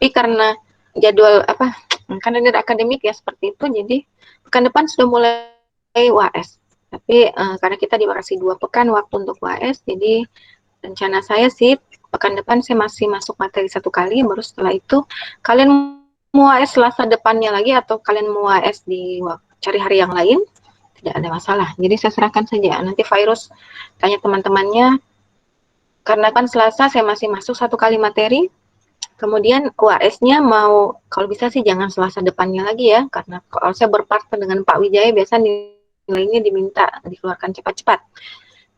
Tapi karena jadwal apa, kalender akademik ya seperti itu, jadi pekan depan sudah mulai UAS. Tapi karena kita dikasih 2 pekan waktu untuk UAS, jadi rencana saya sih pekan depan saya masih masuk materi 1 kali, baru setelah itu kalian mau UAS Selasa depannya lagi atau kalian mau UAS di cari hari yang lain, tidak ada masalah. Jadi saya serahkan saja. Nanti Virus tanya teman-temannya, karena kan Selasa saya masih masuk 1 kali materi, kemudian UAS-nya mau, kalau bisa sih jangan Selasa depannya lagi ya, karena kalau saya berpartner dengan Pak Wijaya, biasa nilainya diminta dikeluarkan cepat-cepat.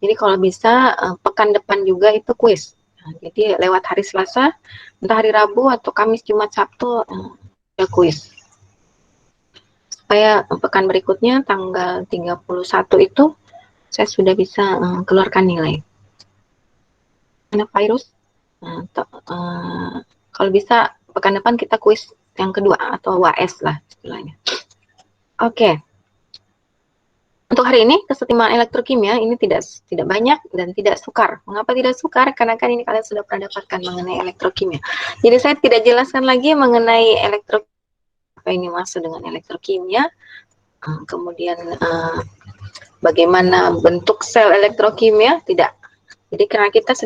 Jadi kalau bisa pekan depan juga itu kuis. Nah, jadi lewat hari Selasa, entah hari Rabu atau Kamis, Jumat, Sabtu ada kuis. Supaya pekan berikutnya tanggal 31 itu saya sudah bisa keluarkan nilai. Anak Virus, kalau bisa pekan depan kita kuis yang kedua atau UAS lah istilahnya. Oke. Untuk hari ini kesetimbangan elektrokimia ini tidak banyak dan tidak sukar. Mengapa tidak sukar? Karena kan ini kalian sudah pernah dapatkan mengenai elektrokimia. Jadi saya tidak jelaskan lagi mengenai apa ini maksud dengan elektrokimia. Kemudian bagaimana bentuk sel elektrokimia, tidak. Jadi karena kita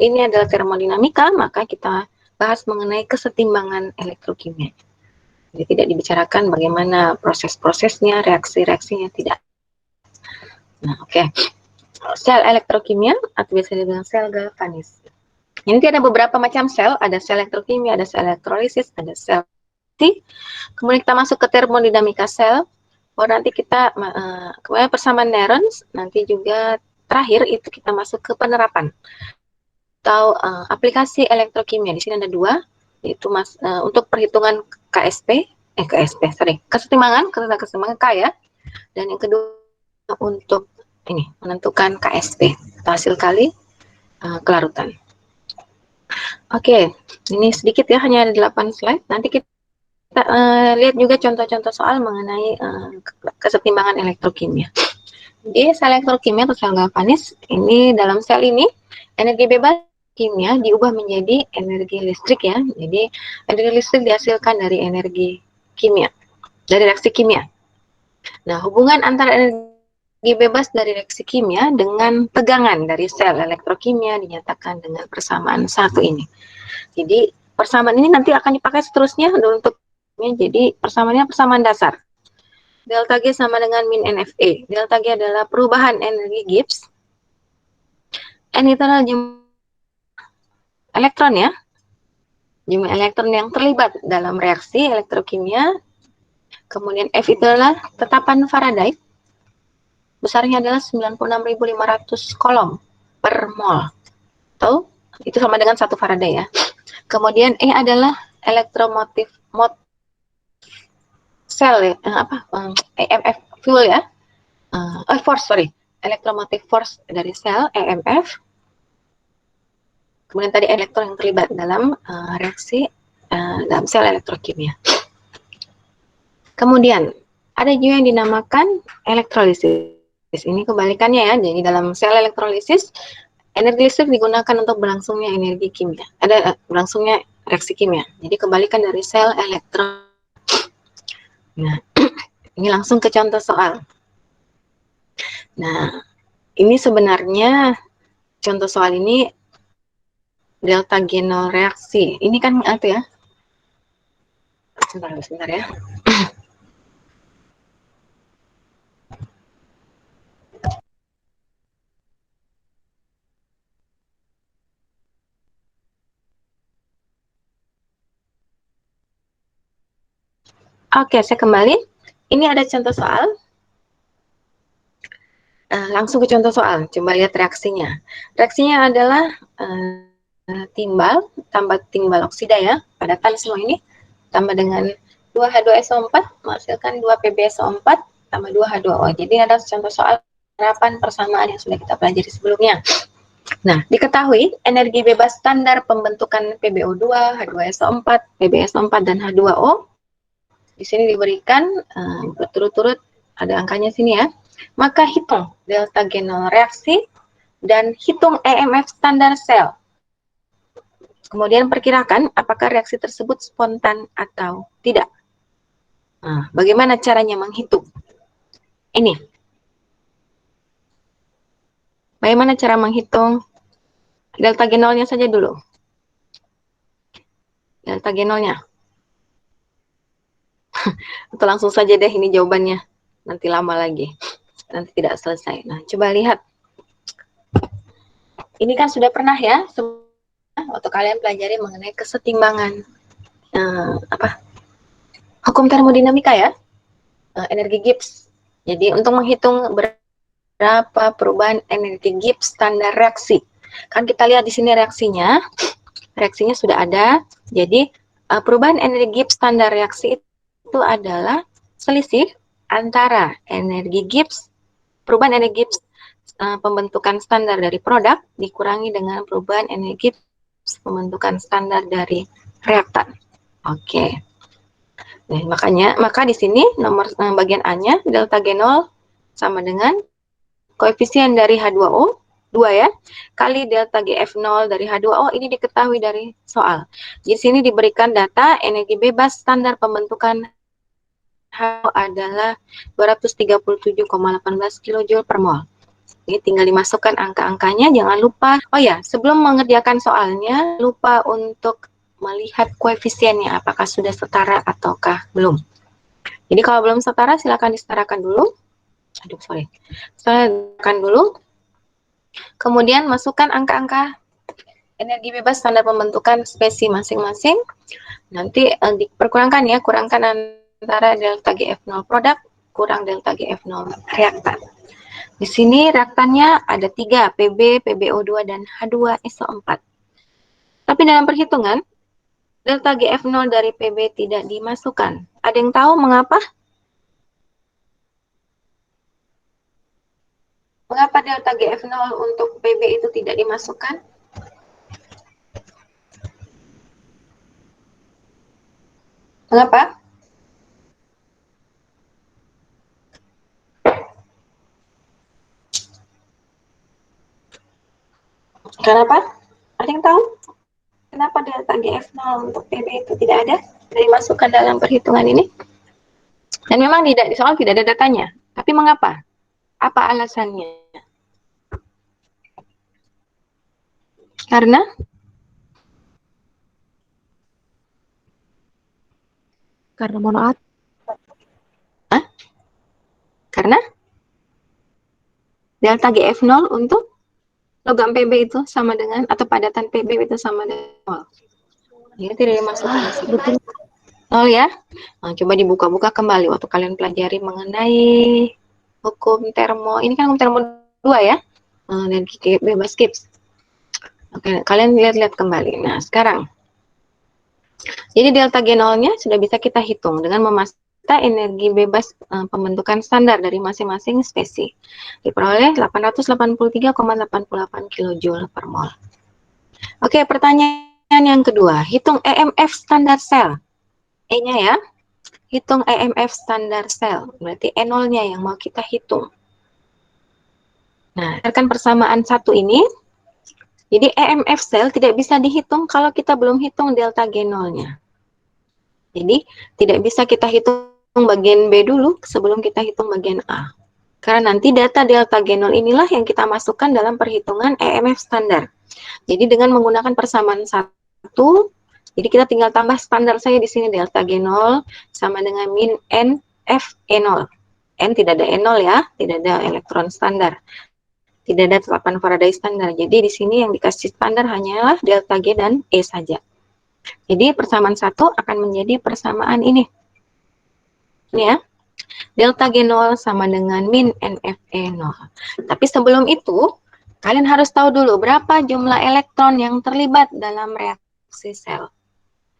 ini adalah termodinamika, maka kita bahas mengenai kesetimbangan elektrokimia. Jadi tidak dibicarakan bagaimana proses-prosesnya, reaksi-reaksinya, tidak. Nah, oke. Sel elektrokimia atau biasa dibilang sel galvanis. Ini ada beberapa macam sel, ada sel elektrokimia, ada sel elektrolisis, ada sel. Kemudian kita masuk ke termodinamika sel. Nanti kita kemudian persamaan neurons, nanti juga terakhir itu kita masuk ke penerapan atau aplikasi elektrokimia. Di sini ada 2, yaitu untuk perhitungan kesetimbangan K ya. Dan yang kedua untuk ini menentukan KSP atau hasil kali kelarutan. Oke, ini sedikit ya, hanya ada 8 slide. Nanti kita lihat juga contoh-contoh soal mengenai kesetimbangan elektrokimia. Di sel elektrokimia atau sel galvanis, ini dalam sel ini energi bebas kimia diubah menjadi energi listrik ya. Jadi energi listrik dihasilkan dari energi kimia, dari reaksi kimia. Nah, hubungan antara energi bebas dari reaksi kimia dengan tegangan dari sel elektrokimia dinyatakan dengan persamaan 1 ini. Jadi persamaan ini nanti akan dipakai seterusnya untuk jadi persamaannya persamaan dasar. Delta G sama dengan min NFE. Delta G adalah perubahan energi Gibbs. N itu adalah jumlah elektron ya. Jumlah elektron yang terlibat dalam reaksi elektrokimia. Kemudian F itu adalah tetapan Faraday. Besarnya adalah 96.500 kolom per mol. Atau itu sama dengan 1 Faraday ya. Kemudian E adalah elektromotif sel ya, EMF fuel ya. Elektromotif force dari sel EMF. Kemudian tadi elektron yang terlibat dalam reaksi dalam sel elektrokimia. Kemudian ada juga yang dinamakan elektrolisis. Ini kebalikannya ya. Jadi dalam sel elektrolisis, energi listrik digunakan untuk berlangsungnya energi kimia. Ada berlangsungnya reaksi kimia. Jadi kebalikan dari sel elektron. Nah, ini langsung ke contoh soal. Nah, ini sebenarnya contoh soal ini delta G0 reaksi. Ini kan apa ya? Sebentar ya. Oke, saya kembali. Ini ada contoh soal. Langsung ke contoh soal. Coba lihat reaksinya. Reaksinya adalah timbal, tambah timbal oksida ya, padatan semua ini, tambah dengan 2H2SO4, menghasilkan 2PbSO4, tambah 2H2O. Jadi ada contoh soal penerapan persamaan yang sudah kita pelajari sebelumnya. Nah, diketahui energi bebas standar pembentukan PbO2, H2SO4, PbSO4, dan H2O. Di sini diberikan berturut-turut, ada angkanya sini ya. Maka hitung delta G0 reaksi dan hitung EMF standar sel. Kemudian perkirakan apakah reaksi tersebut spontan atau tidak. Nah, bagaimana caranya menghitung? Ini. Bagaimana cara menghitung delta G0-nya saja dulu. Delta G0-nya. Atau langsung saja deh ini jawabannya. Nanti lama lagi. Nanti tidak selesai. Nah, coba lihat. Ini kan sudah pernah ya, waktu kalian pelajari mengenai kesetimbangan hukum termodinamika ya, energi Gibbs. Jadi untuk menghitung berapa perubahan energi Gibbs standar reaksi, kan kita lihat di sini reaksinya sudah ada. Jadi perubahan energi Gibbs standar reaksi itu adalah selisih antara energi Gibbs, perubahan energi Gibbs pembentukan standar dari produk dikurangi dengan perubahan energi Gibbs pembentukan standar dari reaktan. Oke. Nah, maka di sini nomor bagian A-nya delta G0 sama dengan koefisien dari H2O 2 ya, kali delta GF0 dari H2O. Ini diketahui dari soal. Di sini diberikan data energi bebas standar pembentukan H2O adalah 237,18 kJ per mol. Ini tinggal dimasukkan angka-angkanya, jangan lupa. Oh ya, sebelum mengerjakan soalnya, lupa untuk melihat koefisiennya, apakah sudah setara ataukah belum. Jadi kalau belum setara, silakan disetarakan dulu. Setarakan dulu. Kemudian masukkan angka-angka energi bebas standar pembentukan spesi masing-masing. Nanti diperkurangkan ya, kurangkan antara delta GF0 produk kurang delta GF0 reaktan. Di sini reaktannya ada 3, PB, PbO2, dan H2SO4. Tapi dalam perhitungan, delta GF0 dari PB tidak dimasukkan. Ada yang tahu mengapa? Mengapa delta GF0 untuk PB itu tidak dimasukkan? Mengapa? Kenapa? Ada yang tahu? Kenapa delta GF0 untuk PB itu tidak ada? Dimasukkan dalam perhitungan ini? Dan memang di soal tidak ada datanya. Tapi mengapa? Apa alasannya? Karena monoat. Karena delta GF0 untuk logam PB itu sama dengan, atau padatan PB itu sama dengan 0. Ini tidak dimasukkan di sini. Betul. Oh ya, nah, coba dibuka-buka kembali waktu kalian pelajari mengenai hukum termo. Ini kan hukum termo 2 ya, dan bebas Gibbs. Oke, kalian lihat-lihat kembali. Nah, sekarang. Jadi delta G0-nya sudah bisa kita hitung dengan memasukkan energi bebas pembentukan standar dari masing-masing spesi. Diperoleh 883,88 kJ per mol. Oke, pertanyaan yang kedua. Hitung EMF standar sel. E-nya ya. Hitung EMF standar sel. Berarti E0-nya yang mau kita hitung. Nah, berdasarkan persamaan satu ini, jadi EMF sel tidak bisa dihitung kalau kita belum hitung delta G0-nya. Jadi, tidak bisa kita hitung bagian B dulu sebelum kita hitung bagian A. Karena nanti data delta G0 inilah yang kita masukkan dalam perhitungan EMF standar. Jadi, dengan menggunakan persamaan satu, jadi kita tinggal tambah standar saya di sini delta G0 sama dengan min N F E0. N tidak ada E0 ya, tidak ada elektron standar. Tidak ada tetapan Faraday standar. Jadi di sini yang dikasih standar hanyalah delta G dan E saja. Jadi persamaan satu akan menjadi persamaan ini. Ini ya. Delta G0 sama dengan min NFE0. Tapi sebelum itu, kalian harus tahu dulu berapa jumlah elektron yang terlibat dalam reaksi sel.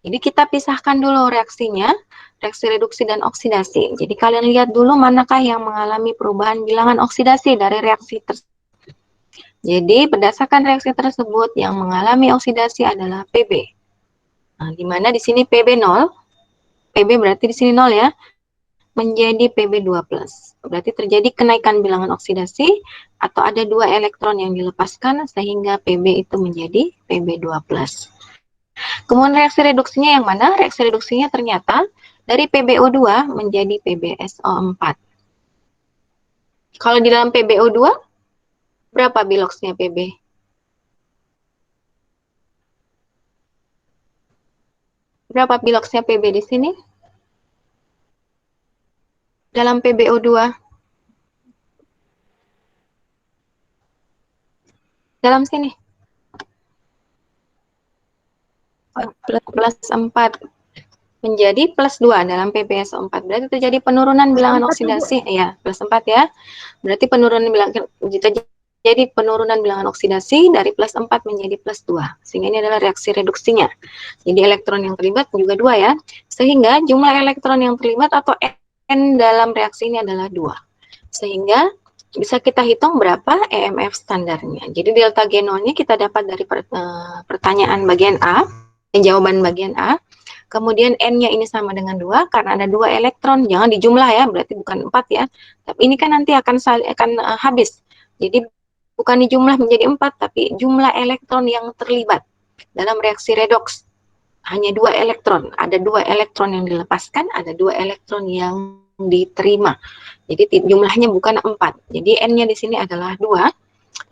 Jadi kita pisahkan dulu reaksinya, reaksi reduksi dan oksidasi. Jadi kalian lihat dulu manakah yang mengalami perubahan bilangan oksidasi dari reaksi tersebut. Jadi berdasarkan reaksi tersebut yang mengalami oksidasi adalah PB. Nah, di mana di sini PB 0, PB berarti di sini 0 ya, menjadi PB2+. Berarti terjadi kenaikan bilangan oksidasi atau ada 2 elektron yang dilepaskan sehingga PB itu menjadi PB2+. Kemudian reaksi reduksinya yang mana? Reaksi reduksinya ternyata dari PbO2 menjadi PbSO4. Kalau di dalam PbO2, berapa biloxnya Pb? Berapa biloxnya Pb di sini? Dalam PbO2. Dalam sini. Plus 4 menjadi plus 2 dalam PbSO4. Berarti terjadi penurunan bilangan oksidasi. Ya, plus 4 ya. Berarti penurunan bilangan jadi penurunan bilangan oksidasi dari plus 4 menjadi plus 2. Sehingga ini adalah reaksi reduksinya. Jadi elektron yang terlibat juga 2 ya. Sehingga jumlah elektron yang terlibat atau N dalam reaksi ini adalah 2. Sehingga bisa kita hitung berapa EMF standarnya. Jadi delta G0-nya kita dapat dari pertanyaan bagian A, jawaban bagian A. Kemudian N-nya ini sama dengan 2 karena ada 2 elektron. Jangan dijumlah ya, berarti bukan 4 ya. Tapi ini kan nanti akan habis. Jadi bukan dijumlah menjadi 4, tapi jumlah elektron yang terlibat dalam reaksi redoks. Hanya 2 elektron. Ada 2 elektron yang dilepaskan, ada 2 elektron yang diterima. Jadi jumlahnya bukan 4. Jadi N-nya di sini adalah 2.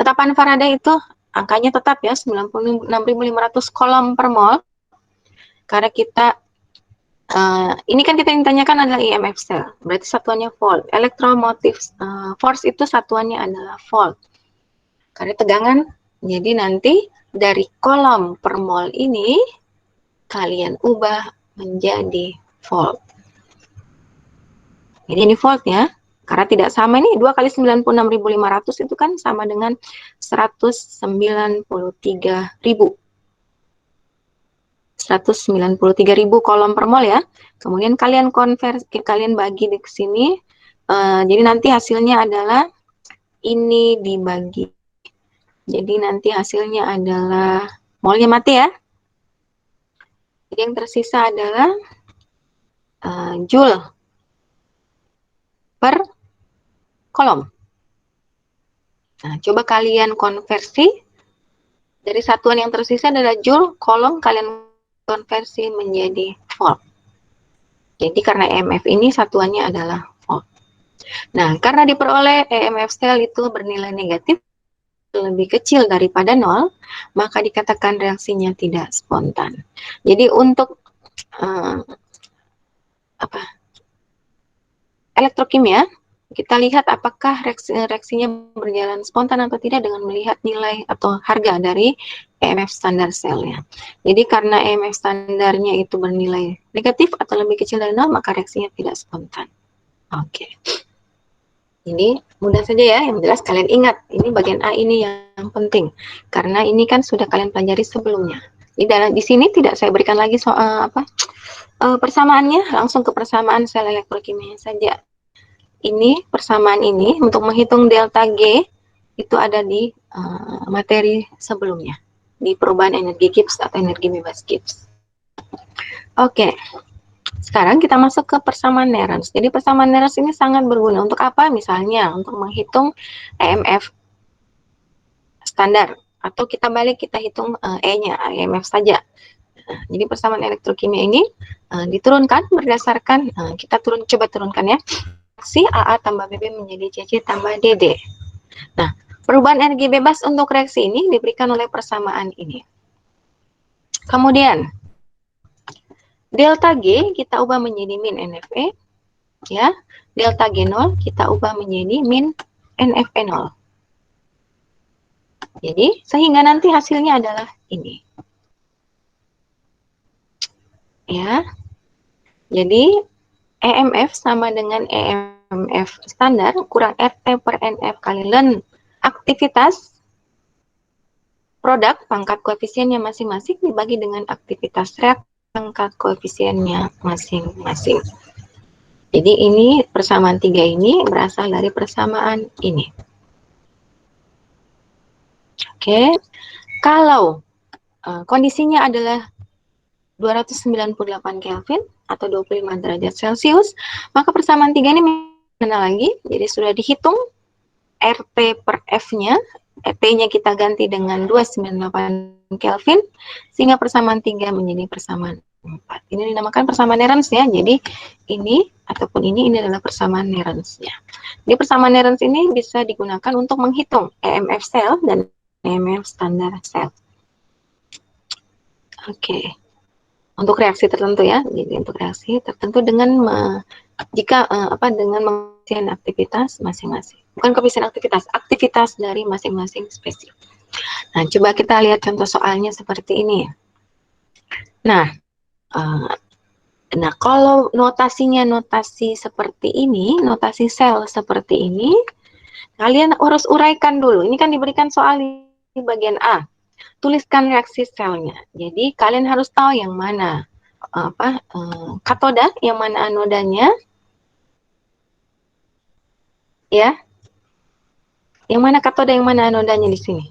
Tetapan Faraday itu angkanya tetap ya, 96.500 kolom per mol. Karena kita ini kan kita yang ditanyakan adalah EMF cell, berarti satuannya volt. Electromotive force itu satuannya adalah volt. Karena tegangan, jadi nanti dari kolom per mol ini kalian ubah menjadi volt. Jadi ini volt ya, karena tidak sama ini 2 kali 96.500 itu kan sama dengan 193.000. 193.000 kolom per mol ya. Kemudian kalian konversi, kalian bagi di sini. Jadi nanti hasilnya adalah ini dibagi. Jadi nanti hasilnya adalah molnya mati ya. Jadi yang tersisa adalah joule per kolom. Nah, coba kalian konversi. Dari satuan yang tersisa adalah joule, kolom kalian konversi menjadi volt. Jadi karena EMF ini satuannya adalah volt. Nah, karena diperoleh EMF sel itu bernilai negatif lebih kecil daripada 0, maka dikatakan reaksinya tidak spontan. Jadi untuk elektrokimia, kita lihat apakah reaksinya berjalan spontan atau tidak dengan melihat nilai atau harga dari EMF standar selnya. Jadi karena EMF standarnya itu bernilai negatif atau lebih kecil dari 0, maka reaksinya tidak spontan. Oke. Ini mudah saja ya, yang jelas kalian ingat, ini bagian A ini yang penting. Karena ini kan sudah kalian pelajari sebelumnya. Di sini tidak saya berikan lagi soal persamaannya, langsung ke persamaan sel elektrokimia saja. Ini persamaan ini untuk menghitung delta G itu ada di materi sebelumnya, di perubahan energi Gibbs atau energi bebas Gibbs. Oke, sekarang kita masuk ke persamaan Nernst. Jadi persamaan Nernst ini sangat berguna untuk apa? Misalnya untuk menghitung EMF standar, atau kita balik kita hitung E-nya, EMF saja. Jadi persamaan elektrokimia ini diturunkan berdasarkan, kita coba turunkan ya. Reaksi AA tambah BB menjadi CC tambah DD. Nah, perubahan energi bebas untuk reaksi ini diberikan oleh persamaan ini. Kemudian, delta G kita ubah menjadi min NFE, ya. Delta G0 kita ubah menjadi min NFE0. Jadi, sehingga nanti hasilnya adalah ini. Ya. Jadi, EMF sama dengan EMF standar kurang RT per NF kali Ln aktivitas produk pangkat koefisiennya masing-masing dibagi dengan aktivitas reaksi pangkat koefisiennya masing-masing. Jadi ini persamaan 3 ini berasal dari persamaan ini. Oke, kalau kondisinya adalah 298 Kelvin atau 25 derajat Celcius, maka persamaan 3 ini mana lagi? Jadi sudah dihitung RT per F-nya P-nya kita ganti dengan 298 Kelvin, sehingga persamaan 3 menjadi persamaan 4. Ini dinamakan persamaan Nernst ya. Jadi ini ataupun ini adalah persamaan Nernst-nya. Jadi persamaan Nernst ini bisa digunakan untuk menghitung EMF sel dan EMF standar sel. Oke. Untuk reaksi tertentu ya. Jadi untuk reaksi tertentu dengan dengan mengisian aktivitas masing-masing. Bukan koefisien aktivitas dari masing-masing spesies. Nah, coba kita lihat contoh soalnya seperti ini. Nah, kalau notasinya notasi seperti ini, notasi sel seperti ini, kalian harus uraikan dulu. Ini kan diberikan soal di bagian A. Tuliskan reaksi selnya. Jadi kalian harus tahu yang mana katoda, yang mana anodanya, ya. Yang mana katoda, yang mana anodanya di sini?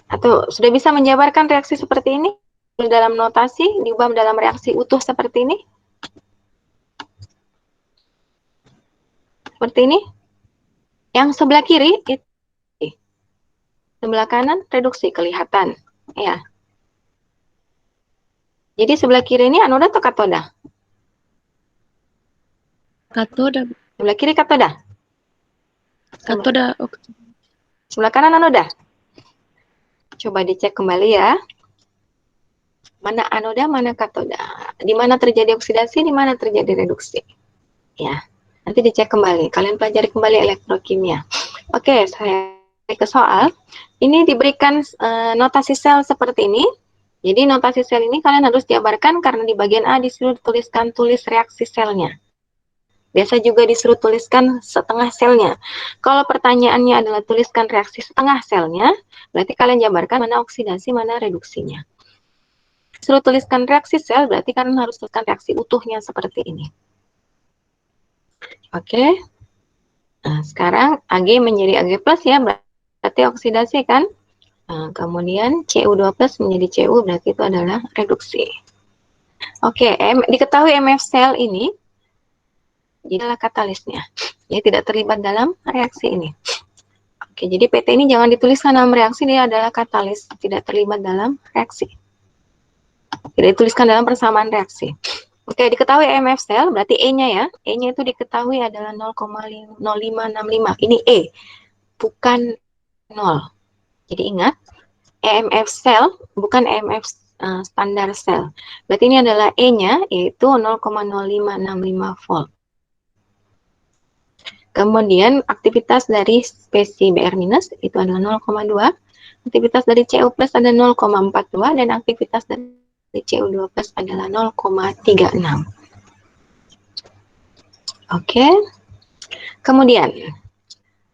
Atau sudah bisa menjabarkan reaksi seperti ini dalam notasi diubah dalam reaksi utuh seperti ini? Seperti ini? Yang sebelah kiri itu, sebelah kanan reduksi kelihatan, ya. Jadi sebelah kiri ini anoda atau katoda? Katoda. Sebelah kiri katoda. Katoda. Sebelah kanan anoda. Coba dicek kembali ya. Mana anoda, mana katoda. Di mana terjadi oksidasi, di mana terjadi reduksi. Ya. Nanti dicek kembali. Kalian pelajari kembali elektrokimia. Oke, saya ke soal. Ini diberikan notasi sel seperti ini. Jadi notasi sel ini kalian harus jabarkan karena di bagian A disuruh tulis reaksi selnya. Biasa juga disuruh tuliskan setengah selnya. Kalau pertanyaannya adalah tuliskan reaksi setengah selnya, berarti kalian jabarkan mana oksidasi, mana reduksinya. Suruh tuliskan reaksi sel, berarti kalian harus tuliskan reaksi utuhnya seperti ini. Oke. Nah, sekarang Ag menjadi Ag plus ya, berarti oksidasi kan? Nah, kemudian Cu2 plus menjadi Cu, berarti itu adalah reduksi. Oke, diketahui MF sel ini adalah katalisnya. Dia tidak terlibat dalam reaksi ini. Oke, jadi PT ini jangan dituliskan dalam reaksi, dia adalah katalis, tidak terlibat dalam reaksi. Tidak dituliskan dalam persamaan reaksi. Oke, diketahui EMF sel, berarti E-nya ya. E-nya itu diketahui adalah 0,0565. Ini E, bukan 0. Jadi ingat, EMF sel bukan EMF standar sel. Berarti ini adalah E-nya, yaitu 0,0565 volt. Kemudian aktivitas dari spesies Br- itu adalah 0,2. Aktivitas dari Cu plus ada 0,42 dan aktivitas dari Cu2 plus adalah 0,36. Oke. Kemudian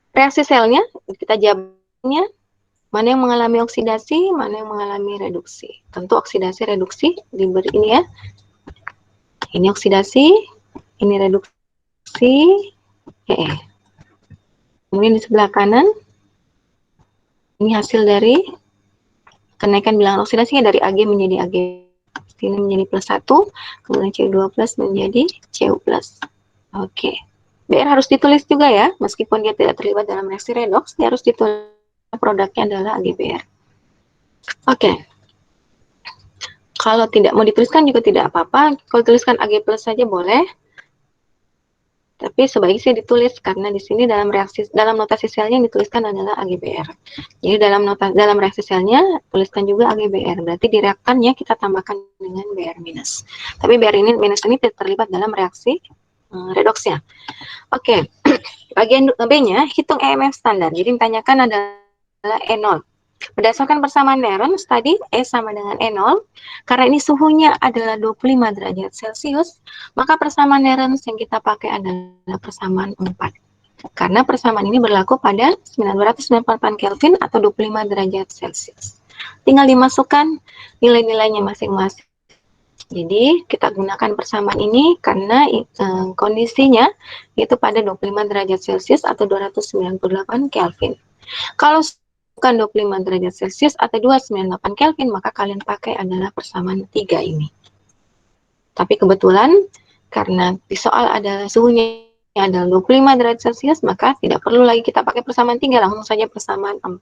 reaksi selnya kita jabarnya mana yang mengalami oksidasi, mana yang mengalami reduksi. Tentu oksidasi reduksi diberi ini ya. Ini oksidasi, ini reduksi. Kemudian di sebelah kanan ini hasil dari kenaikan bilangan oksidasinya dari Ag menjadi Ag. Ini menjadi plus 1, kemudian Cu2 plus menjadi Cu plus. Oke. Br harus ditulis juga ya, meskipun dia tidak terlibat dalam reaksi redoks, dia harus ditulis produknya adalah AgBr. Oke. Kalau tidak mau dituliskan juga tidak apa-apa, kalau tuliskan Ag plus saja boleh. Tapi sebaiknya ditulis karena di sini dalam notasi selnya yang dituliskan adalah AgBr. Jadi dalam reaksi selnya tuliskan juga AgBr. Berarti di reaktannya kita tambahkan dengan Br minus. Tapi Br minus ini tidak terlibat dalam reaksi redoksnya. Oke. Bagian B-nya hitung EMF standar. Jadi ditanyakan adalah E0. Berdasarkan persamaan Nernst tadi, E sama dengan E0, karena ini suhunya adalah 25 derajat Celcius, maka persamaan Nernst yang kita pakai adalah persamaan 4. Karena persamaan ini berlaku pada 998 Kelvin atau 25 derajat Celcius. Tinggal dimasukkan nilai-nilainya masing-masing. Jadi kita gunakan persamaan ini karena kondisinya itu pada 25 derajat Celcius atau 298 Kelvin. Kalau bukan 25 derajat Celcius atau 298 Kelvin, maka kalian pakai adalah persamaan 3 ini. Tapi kebetulan karena di soal adalah suhunya adalah 25 derajat Celcius, maka tidak perlu lagi kita pakai persamaan 3, langsung saja persamaan 4.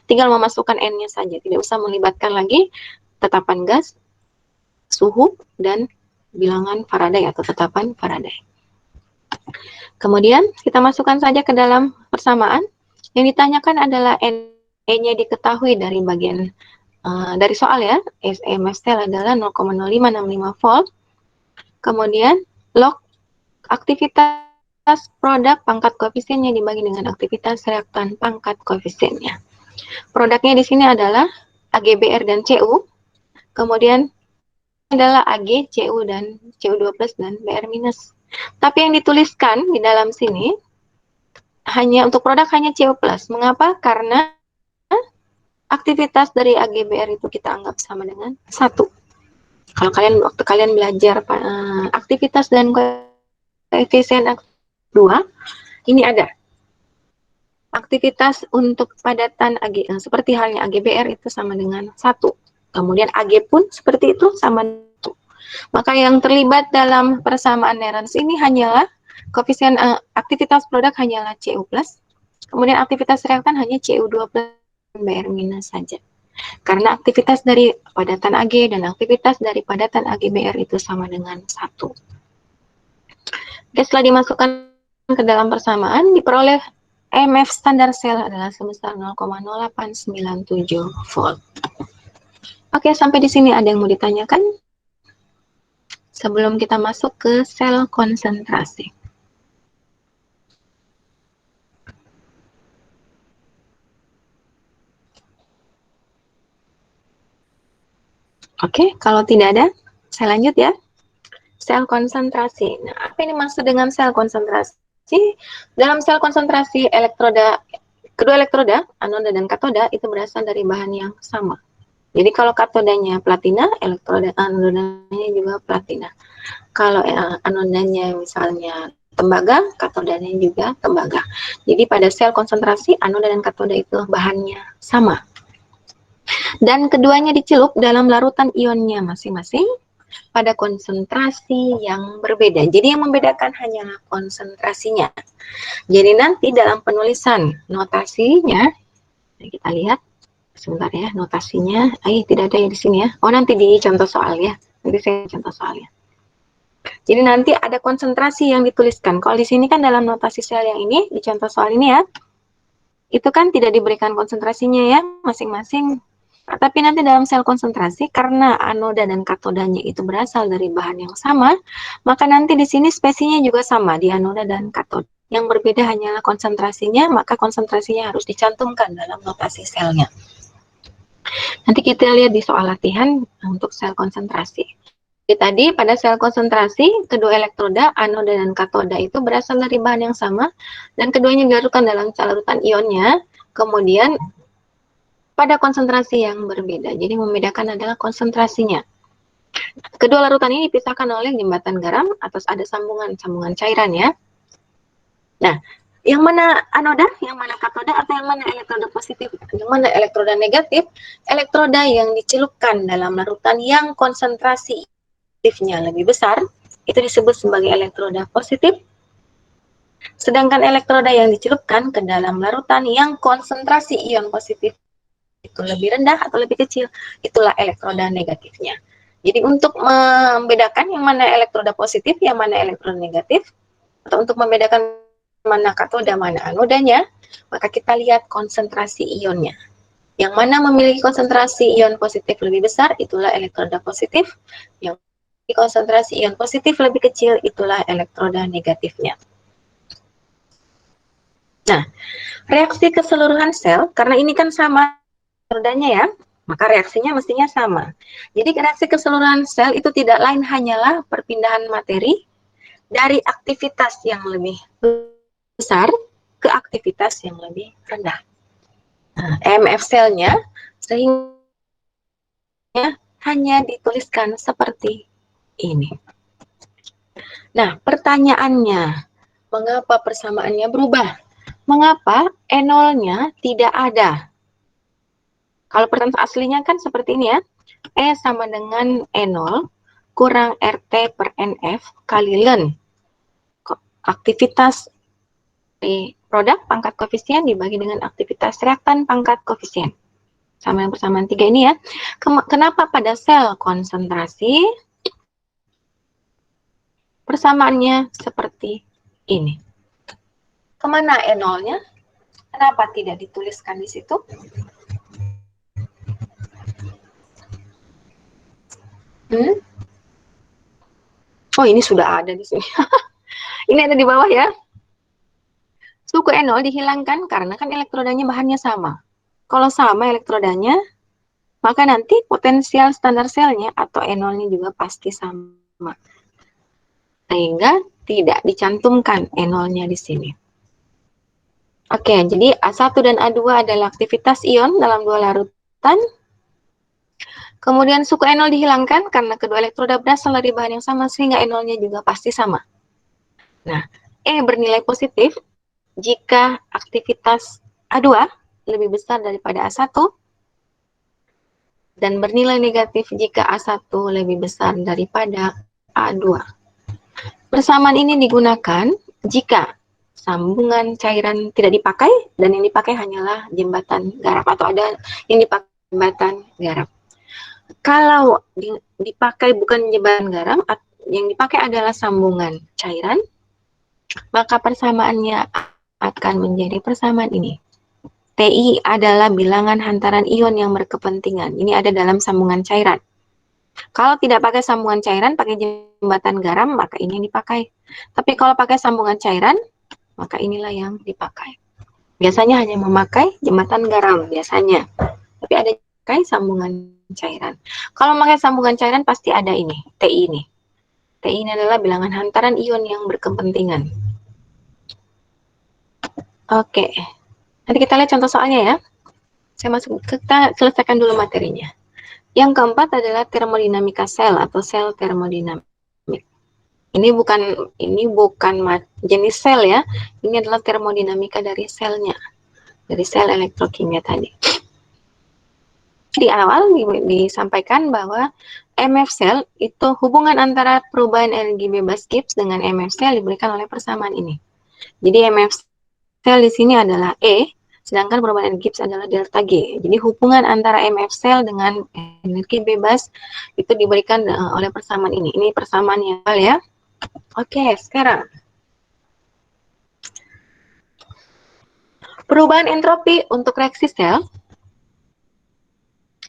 Tinggal memasukkan N-nya saja, tidak usah melibatkan lagi tetapan gas, suhu, dan bilangan Faraday atau tetapan Faraday. Kemudian kita masukkan saja ke dalam persamaan. Yang ditanyakan adalah E-nya diketahui dari bagian dari soal ya. EMF cell adalah 0,0565 volt. Kemudian log aktivitas produk pangkat koefisiennya dibagi dengan aktivitas reaktan pangkat koefisiennya. Produknya di sini adalah AgBr dan Cu. Kemudian adalah Ag, Cu dan Cu2 plus dan Br minus. Tapi yang dituliskan di dalam sini hanya untuk produk hanya Cu plus. Mengapa? Karena aktivitas dari AgBr itu kita anggap sama dengan 1. Kalau waktu kalian belajar aktivitas dan koefisien 2, ini ada aktivitas untuk padatan Ag, seperti halnya AgBr itu sama dengan 1. Kemudian Ag pun seperti itu sama 1. Maka yang terlibat dalam persamaan Nernst ini hanyalah koefisien aktivitas produk hanyalah Cu plus. Kemudian aktivitas reaktan hanya Cu2 plus dan Br minus saja. Karena aktivitas dari padatan Ag dan aktivitas dari padatan AgBr itu sama dengan 1. Oke, setelah dimasukkan ke dalam persamaan, diperoleh EMF standar sel adalah sebesar 0,0897 volt. Oke, sampai di sini ada yang mau ditanyakan? Sebelum kita masuk ke sel konsentrasi. Oke, kalau tidak ada, saya lanjut ya. Sel konsentrasi. Nah, apa ini maksud dengan sel konsentrasi? Dalam sel konsentrasi, kedua elektroda, anoda dan katoda, itu berasal dari bahan yang sama. Jadi kalau katodanya platina, elektroda anodanya juga platina. Kalau anodanya misalnya tembaga, katodanya juga tembaga. Jadi pada sel konsentrasi, anoda dan katoda itu bahannya sama. Dan keduanya dicelup dalam larutan ionnya masing-masing pada konsentrasi yang berbeda. Jadi yang membedakan hanyalah konsentrasinya. Jadi nanti dalam penulisan notasinya, kita lihat sebentar ya, notasinya, tidak ada ya di sini ya. Oh, nanti di contoh soal ya. Nanti saya contoh soalnya. Jadi nanti ada konsentrasi yang dituliskan. Kalau di sini kan dalam notasi sel yang ini, di contoh soal ini ya, itu kan tidak diberikan konsentrasinya ya, masing-masing. Tapi nanti dalam sel konsentrasi, karena anoda dan katodanya itu berasal dari bahan yang sama, maka nanti di sini spesinya juga sama di anoda dan katoda. Yang berbeda hanyalah konsentrasinya, maka konsentrasinya harus dicantumkan dalam notasi selnya. Nanti kita lihat di soal latihan untuk sel konsentrasi. Jadi tadi pada sel konsentrasi, kedua elektroda, anoda dan katoda itu berasal dari bahan yang sama, dan keduanya dilarutkan dalam larutan ionnya, kemudian pada konsentrasi yang berbeda. Jadi membedakan adalah konsentrasinya. Kedua larutan ini dipisahkan oleh jembatan garam, atas ada sambungan cairan ya. Nah, yang mana anoda, yang mana katoda, atau yang mana elektroda positif, yang mana elektroda negatif? Elektroda yang dicelupkan dalam larutan yang konsentrasi aktifnya lebih besar, itu disebut sebagai elektroda positif. Sedangkan elektroda yang dicelupkan ke dalam larutan yang konsentrasi ion positif itu lebih rendah atau lebih kecil, itulah elektroda negatifnya. Jadi untuk membedakan yang mana elektroda positif, yang mana elektroda negatif, atau untuk membedakan mana katoda, mana anodanya, maka kita lihat konsentrasi ionnya. Yang mana memiliki konsentrasi ion positif lebih besar, itulah elektroda positif. Yang memiliki konsentrasi ion positif lebih kecil, itulah elektroda negatifnya. Nah, reaksi keseluruhan sel, karena ini kan sama elektrodanya ya, maka reaksinya mestinya sama. Jadi reaksi keseluruhan sel itu tidak lain hanyalah perpindahan materi dari aktivitas yang lebih besar ke aktivitas yang lebih rendah. Nah, EMF selnya sehingga hanya dituliskan seperti ini. Nah, pertanyaannya, mengapa persamaannya berubah? Mengapa E0-nya tidak ada? Kalau pertanyaan aslinya kan seperti ini ya. E sama dengan E0 kurang RT per NF kali ln. aktivitas dari produk pangkat koefisien dibagi dengan aktivitas reaktan pangkat koefisien. Sama yang persamaan 3 ini ya. Kenapa pada sel konsentrasi persamaannya seperti ini? Kemana E0-nya? Kenapa tidak dituliskan di situ? Oh, ini sudah ada di sini. Ini ada di bawah ya. Suku E0 dihilangkan karena kan elektrodanya bahannya sama. Kalau sama elektrodanya, maka nanti potensial standar selnya atau E0-nya juga pasti sama. Sehingga tidak dicantumkan E0-nya di sini. Oke, jadi A1 dan A2 adalah aktivitas ion dalam dua larutan. Kemudian suku E0 dihilangkan karena kedua elektroda berasal dari bahan yang sama sehingga E0-nya juga pasti sama. Nah, E bernilai positif jika aktivitas A2 lebih besar daripada A1 dan bernilai negatif jika A1 lebih besar daripada A2. Persamaan ini digunakan jika sambungan cairan tidak dipakai dan yang dipakai hanyalah jembatan garap atau ada yang dipakai jembatan garap. Kalau dipakai bukan jembatan garap, yang dipakai adalah sambungan cairan, maka persamaannya akan menjadi persamaan ini. TI adalah bilangan hantaran ion yang berkepentingan. Ini ada dalam sambungan cairan. Kalau tidak pakai sambungan cairan, pakai jembatan garam, maka ini yang dipakai. Tapi kalau pakai sambungan cairan, maka inilah yang dipakai. Biasanya hanya memakai jembatan garam, biasanya. Tapi ada pakai sambungan cairan. Kalau memakai sambungan cairan, pasti ada ini, TI ini. TI ini adalah bilangan hantaran ion yang berkepentingan. Oke. Nanti kita lihat contoh soalnya ya. Kita selesaikan dulu materinya. Yang keempat adalah termodinamika sel atau sel termodinamik. Ini bukan jenis sel ya. Ini adalah termodinamika dari selnya. Dari sel elektrokimia tadi. Di awal disampaikan bahwa MF sel itu hubungan antara perubahan energi bebas Gibbs dengan MF sel diberikan oleh persamaan ini. Jadi MF sel di sini adalah E, sedangkan perubahan energi Gibbs adalah delta G. Jadi hubungan antara MF sel dengan energi bebas itu diberikan oleh persamaan ini. Ini persamaan yang awal ya. Oke, sekarang perubahan entropi untuk reaksi sel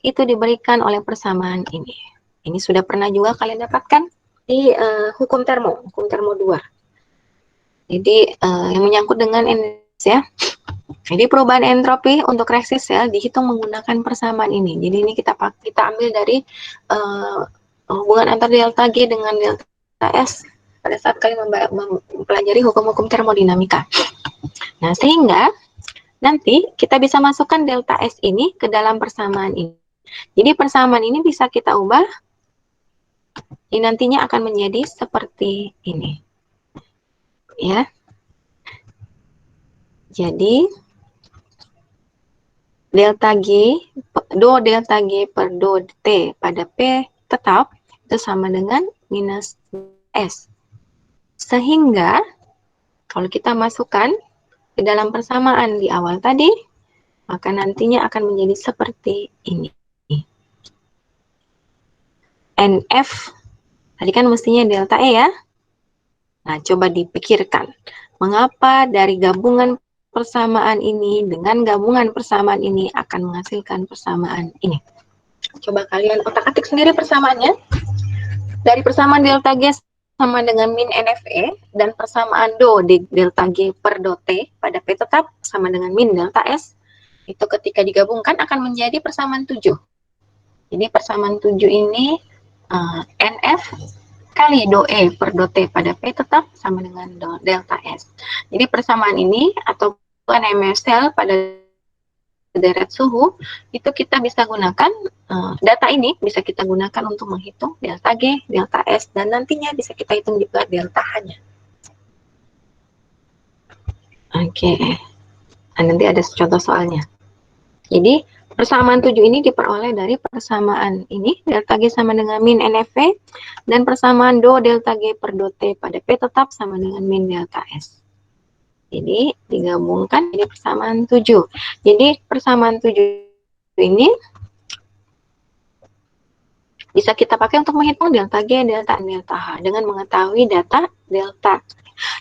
itu diberikan oleh persamaan ini. Ini sudah pernah juga kalian dapatkan di hukum termo 2. Jadi yang menyangkut dengan energi ya. Jadi perubahan entropi untuk reaksi sel dihitung menggunakan persamaan ini. Jadi ini kita ambil dari hubungan antara delta G dengan delta S pada saat kalian mempelajari hukum-hukum termodinamika. Nah, sehingga nanti kita bisa masukkan delta S ini ke dalam persamaan ini. Jadi persamaan ini bisa kita ubah. Ini nantinya akan menjadi seperti ini. Ya. Jadi delta G, do delta G per do T pada P tetap itu sama dengan minus S. Sehingga kalau kita masukkan ke dalam persamaan di awal tadi, maka nantinya akan menjadi seperti ini. NF, tadi kan mestinya delta E ya. Nah, coba dipikirkan, mengapa dari gabungan persamaan ini dengan gabungan persamaan ini akan menghasilkan persamaan ini. Coba kalian otak-atik sendiri persamaannya. Dari persamaan delta G sama dengan min NFE dan persamaan do di delta G per do T pada P tetap sama dengan min delta S, itu ketika digabungkan akan menjadi persamaan 7. Jadi persamaan 7 ini NF kali do E per do T pada P tetap sama dengan delta S. Jadi persamaan ini atau MF sel pada deret suhu itu kita bisa gunakan data ini bisa kita gunakan untuk menghitung delta G, delta S dan nantinya bisa kita hitung juga delta H-nya. Oke. Nah, nanti ada contoh soalnya. Jadi Persamaan 7 ini diperoleh dari persamaan ini, delta G sama dengan min NFV, dan persamaan do delta G per do T pada P tetap sama dengan min delta S. Jadi digabungkan jadi persamaan 7. Jadi persamaan 7 ini bisa kita pakai untuk menghitung delta G, delta N, delta H dengan mengetahui data delta.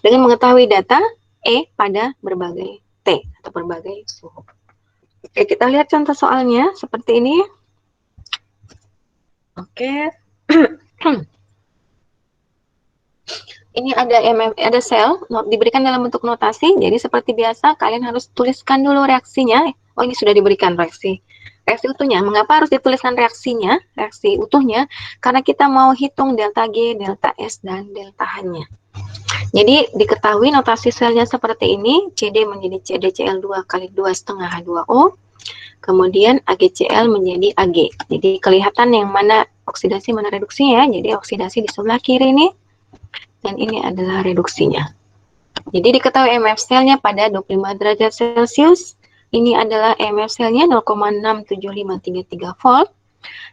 Dengan mengetahui data E pada berbagai T atau berbagai suhu. Oke, kita lihat contoh soalnya seperti ini. Oke. Ini ada sel diberikan dalam bentuk notasi. Jadi seperti biasa kalian harus tuliskan dulu reaksinya. Oh, ini sudah diberikan reaksi utuhnya. Mengapa harus dituliskan reaksi utuhnya? Karena kita mau hitung delta G, delta S, dan delta H-nya. Jadi diketahui notasi selnya seperti ini. CD menjadi CdCl2 kali 2,5 H2O. Kemudian AgCl menjadi Ag. Jadi kelihatan yang mana oksidasi, mana reduksinya ya. Jadi oksidasi di sebelah kiri nih. Dan ini adalah reduksinya. Jadi diketahui MF selnya pada 25 derajat Celcius. Ini adalah MF selnya 0,67533 volt.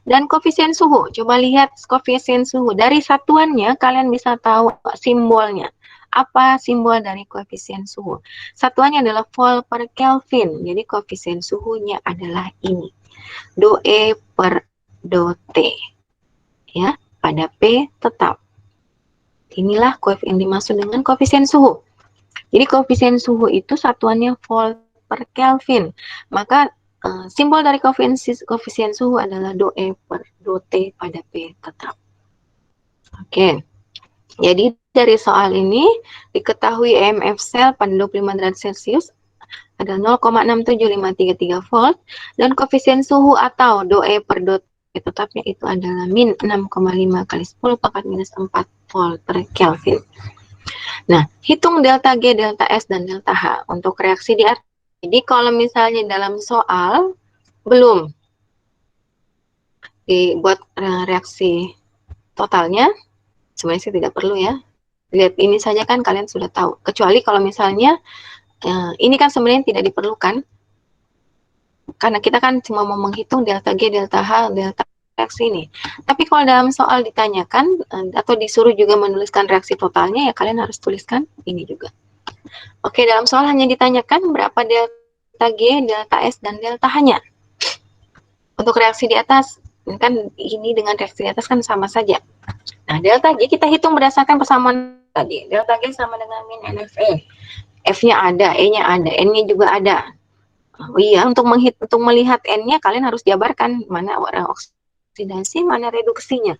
Dan koefisien suhu, coba lihat koefisien suhu. Dari satuannya kalian bisa tahu simbolnya. Apa simbol dari koefisien suhu? Satuannya adalah volt per Kelvin. Jadi koefisien suhunya adalah ini. Do E per do T. Ya, pada P tetap. Inilah yang dimaksud dengan koefisien suhu. Jadi koefisien suhu itu satuannya volt per Kelvin. Maka simbol dari koefisien suhu adalah do E per do T pada P tetap. Oke. Jadi dari soal ini diketahui EMF sel pada 25 derajat Celcius ada 0,67533 volt dan koefisien suhu atau do E per do T tetapnya itu adalah min 6,5 kali 10 pangkat minus 4 volt per Kelvin. Nah, hitung delta G, delta S, dan delta H untuk reaksi di atas. Jadi kalau misalnya dalam soal belum dibuat reaksi totalnya, sebenarnya sih tidak perlu ya. Lihat ini saja kan kalian sudah tahu. Kecuali kalau misalnya ini kan sebenarnya tidak diperlukan. Karena kita kan cuma mau menghitung delta G, delta H, delta reaksi ini. Tapi kalau dalam soal ditanyakan atau disuruh juga menuliskan reaksi totalnya, ya kalian harus tuliskan ini juga. Oke, dalam soal hanya ditanyakan berapa delta G, delta S, dan delta H-nya. Untuk reaksi di atas, kan ini dengan reaksi di atas kan sama saja. Nah, delta G kita hitung berdasarkan persamaan tadi. Delta G sama dengan min NFE. F-nya ada, E-nya ada, N-nya juga ada. Oh iya, untuk melihat N-nya kalian harus jabarkan mana oksidasi, mana reduksinya.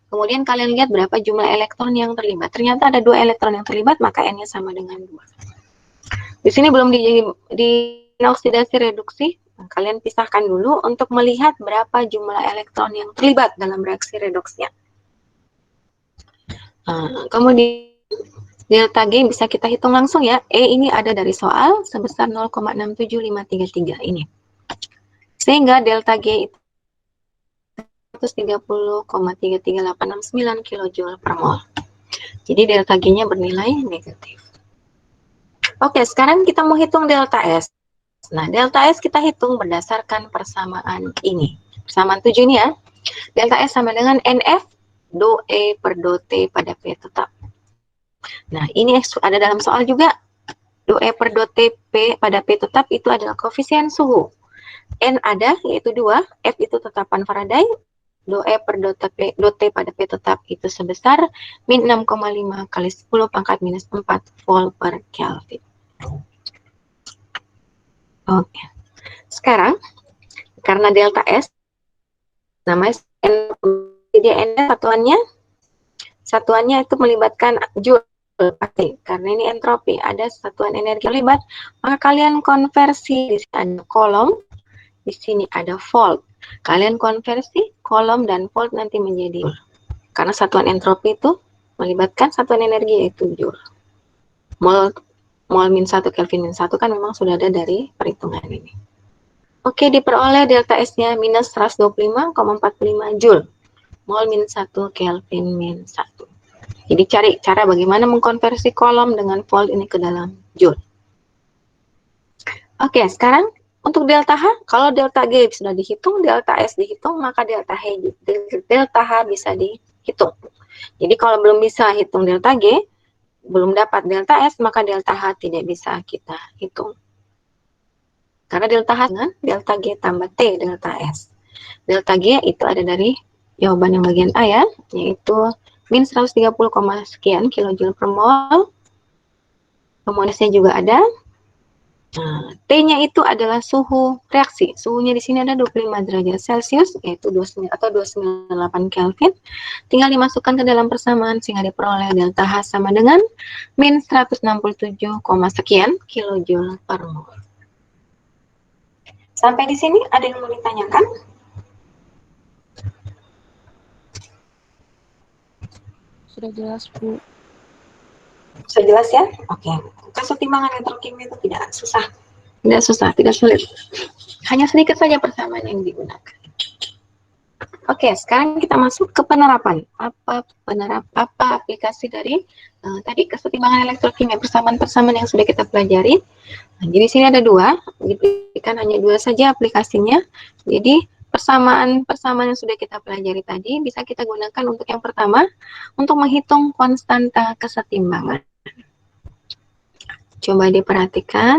Kemudian kalian lihat berapa jumlah elektron yang terlibat. Ternyata ada 2 elektron yang terlibat, maka N-nya sama dengan 2. Di sini belum di oksidasi reduksi. Nah, kalian pisahkan dulu untuk melihat berapa jumlah elektron yang terlibat dalam reaksi redoksnya. Kemudian delta G bisa kita hitung langsung ya. E ini ada dari soal sebesar 0,67533 ini. Sehingga delta G itu 130,33869 kJ per mol. Jadi delta G-nya bernilai negatif. Oke, sekarang kita mau hitung delta S. Nah, delta S kita hitung berdasarkan persamaan ini. Persamaan 7 ini ya. Delta S sama dengan NF do E per do T pada P tetap. Nah, ini ada dalam soal juga. Do E per do T P pada P tetap itu adalah koefisien suhu. N ada, yaitu 2. F itu tetapan Faraday. Do E per do T pada P tetap itu sebesar min 6,5 kali 10 pangkat minus 4 volt per Kelvin. Oke. Sekarang, karena delta S, namanya N satuannya itu melibatkan joule. Karena ini entropi, ada satuan energi terlibat, maka kalian konversi. Di sini ada kolom, di sini ada volt. Kalian konversi kolom dan volt nanti menjadi joule. Karena satuan entropi itu melibatkan satuan energi yaitu joule. Mol min 1 Kelvin min 1 kan memang sudah ada dari perhitungan ini. Oke, diperoleh delta S-nya minus 125,45 Joule. Mol min 1 Kelvin min 1. Jadi cari cara bagaimana mengkonversi kolom dengan volt ini ke dalam Joule. Oke, sekarang Untuk delta H, kalau delta G sudah dihitung, delta S dihitung, maka delta H bisa dihitung. Jadi kalau belum bisa hitung delta G, belum dapat delta S, maka delta H tidak bisa kita hitung. Karena delta H dengan delta G tambah T delta S. Delta G itu ada dari jawaban yang bagian A ya, yaitu min 130, sekian kilojoule per mol. Komunisnya juga ada. Nah, T-nya itu adalah suhu reaksi. Suhunya di sini ada 25 derajat Celcius, yaitu 29 atau 298 Kelvin. Tinggal dimasukkan ke dalam persamaan sehingga diperoleh delta H sama dengan min 167, sekian kilojoule per mol. Sampai di sini ada yang mau ditanyakan? Sudah jelas, Bu. Sudah jelas ya? Oke. Kasus timbangan elektrokimia itu tidak susah. Tidak susah, tidak sulit. Hanya sedikit saja persamaan yang digunakan. Oke, sekarang kita masuk ke penerapan. Apa aplikasi dari tadi kesetimbangan elektrokimia, persamaan-persamaan yang sudah kita pelajari. Nah, jadi sini ada dua, diberikan hanya dua saja aplikasinya. Jadi persamaan-persamaan yang sudah kita pelajari tadi bisa kita gunakan untuk yang pertama, untuk menghitung konstanta kesetimbangan. Coba diperhatikan,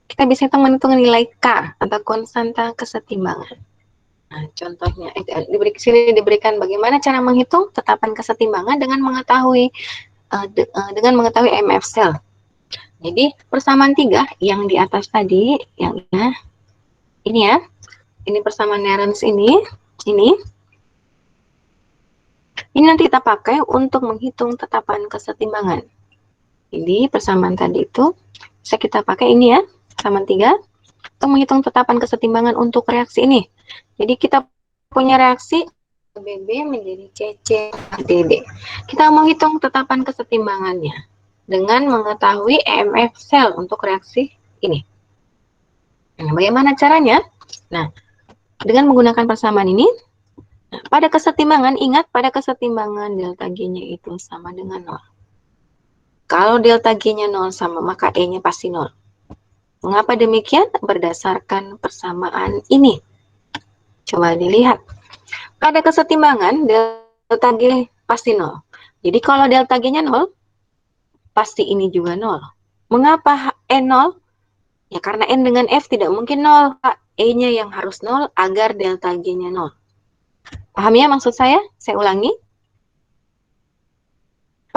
kita bisa menghitung nilai K atau konstanta kesetimbangan. Nah, contohnya, sini diberikan bagaimana cara menghitung tetapan kesetimbangan dengan mengetahui MF cell. Jadi persamaan 3 yang di atas tadi, yang ini ya, ini persamaan Nernst ini nanti kita pakai untuk menghitung tetapan kesetimbangan. Jadi persamaan tadi itu bisa kita pakai ini ya, persamaan 3 untuk menghitung tetapan kesetimbangan untuk reaksi ini. Jadi kita punya reaksi BB menjadi CC DB. Kita mau hitung tetapan kesetimbangannya dengan mengetahui EMF cell untuk reaksi ini. Nah, bagaimana caranya? Nah, dengan menggunakan persamaan ini, pada kesetimbangan, ingat pada kesetimbangan delta G-nya itu sama dengan 0. Kalau delta G-nya 0 sama, maka E-nya pasti 0. Mengapa demikian? Berdasarkan persamaan ini. Coba dilihat. Pada kesetimbangan, delta G pasti 0. Jadi kalau delta G-nya 0, pasti ini juga 0. Mengapa E 0? Ya karena N dengan F tidak mungkin 0. E-nya yang harus 0 agar delta G-nya 0. Paham ya maksud saya? Saya ulangi.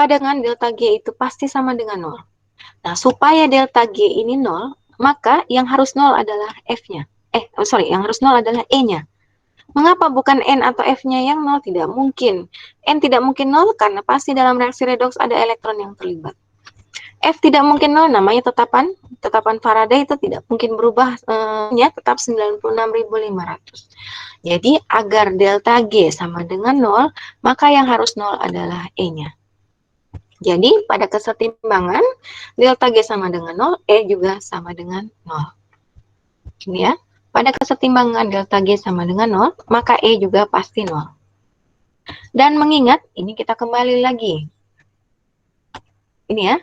Dengan delta G itu pasti sama dengan 0. Nah, supaya delta G ini 0, maka yang harus 0 adalah F-nya. Yang harus 0 adalah E-nya. Mengapa bukan N atau F-nya yang 0? Tidak mungkin. N tidak mungkin 0 karena pasti dalam reaksi redoks ada elektron yang terlibat. F tidak mungkin 0, namanya tetapan Faraday itu tidak mungkin berubah, tetap 96.500. Jadi agar delta G sama dengan 0, maka yang harus 0 adalah E-nya. Jadi pada kesetimbangan delta G sama dengan 0, E juga sama dengan 0. Ini ya, pada kesetimbangan delta G sama dengan 0, maka E juga pasti 0. Dan mengingat, ini kita kembali lagi. Ini ya,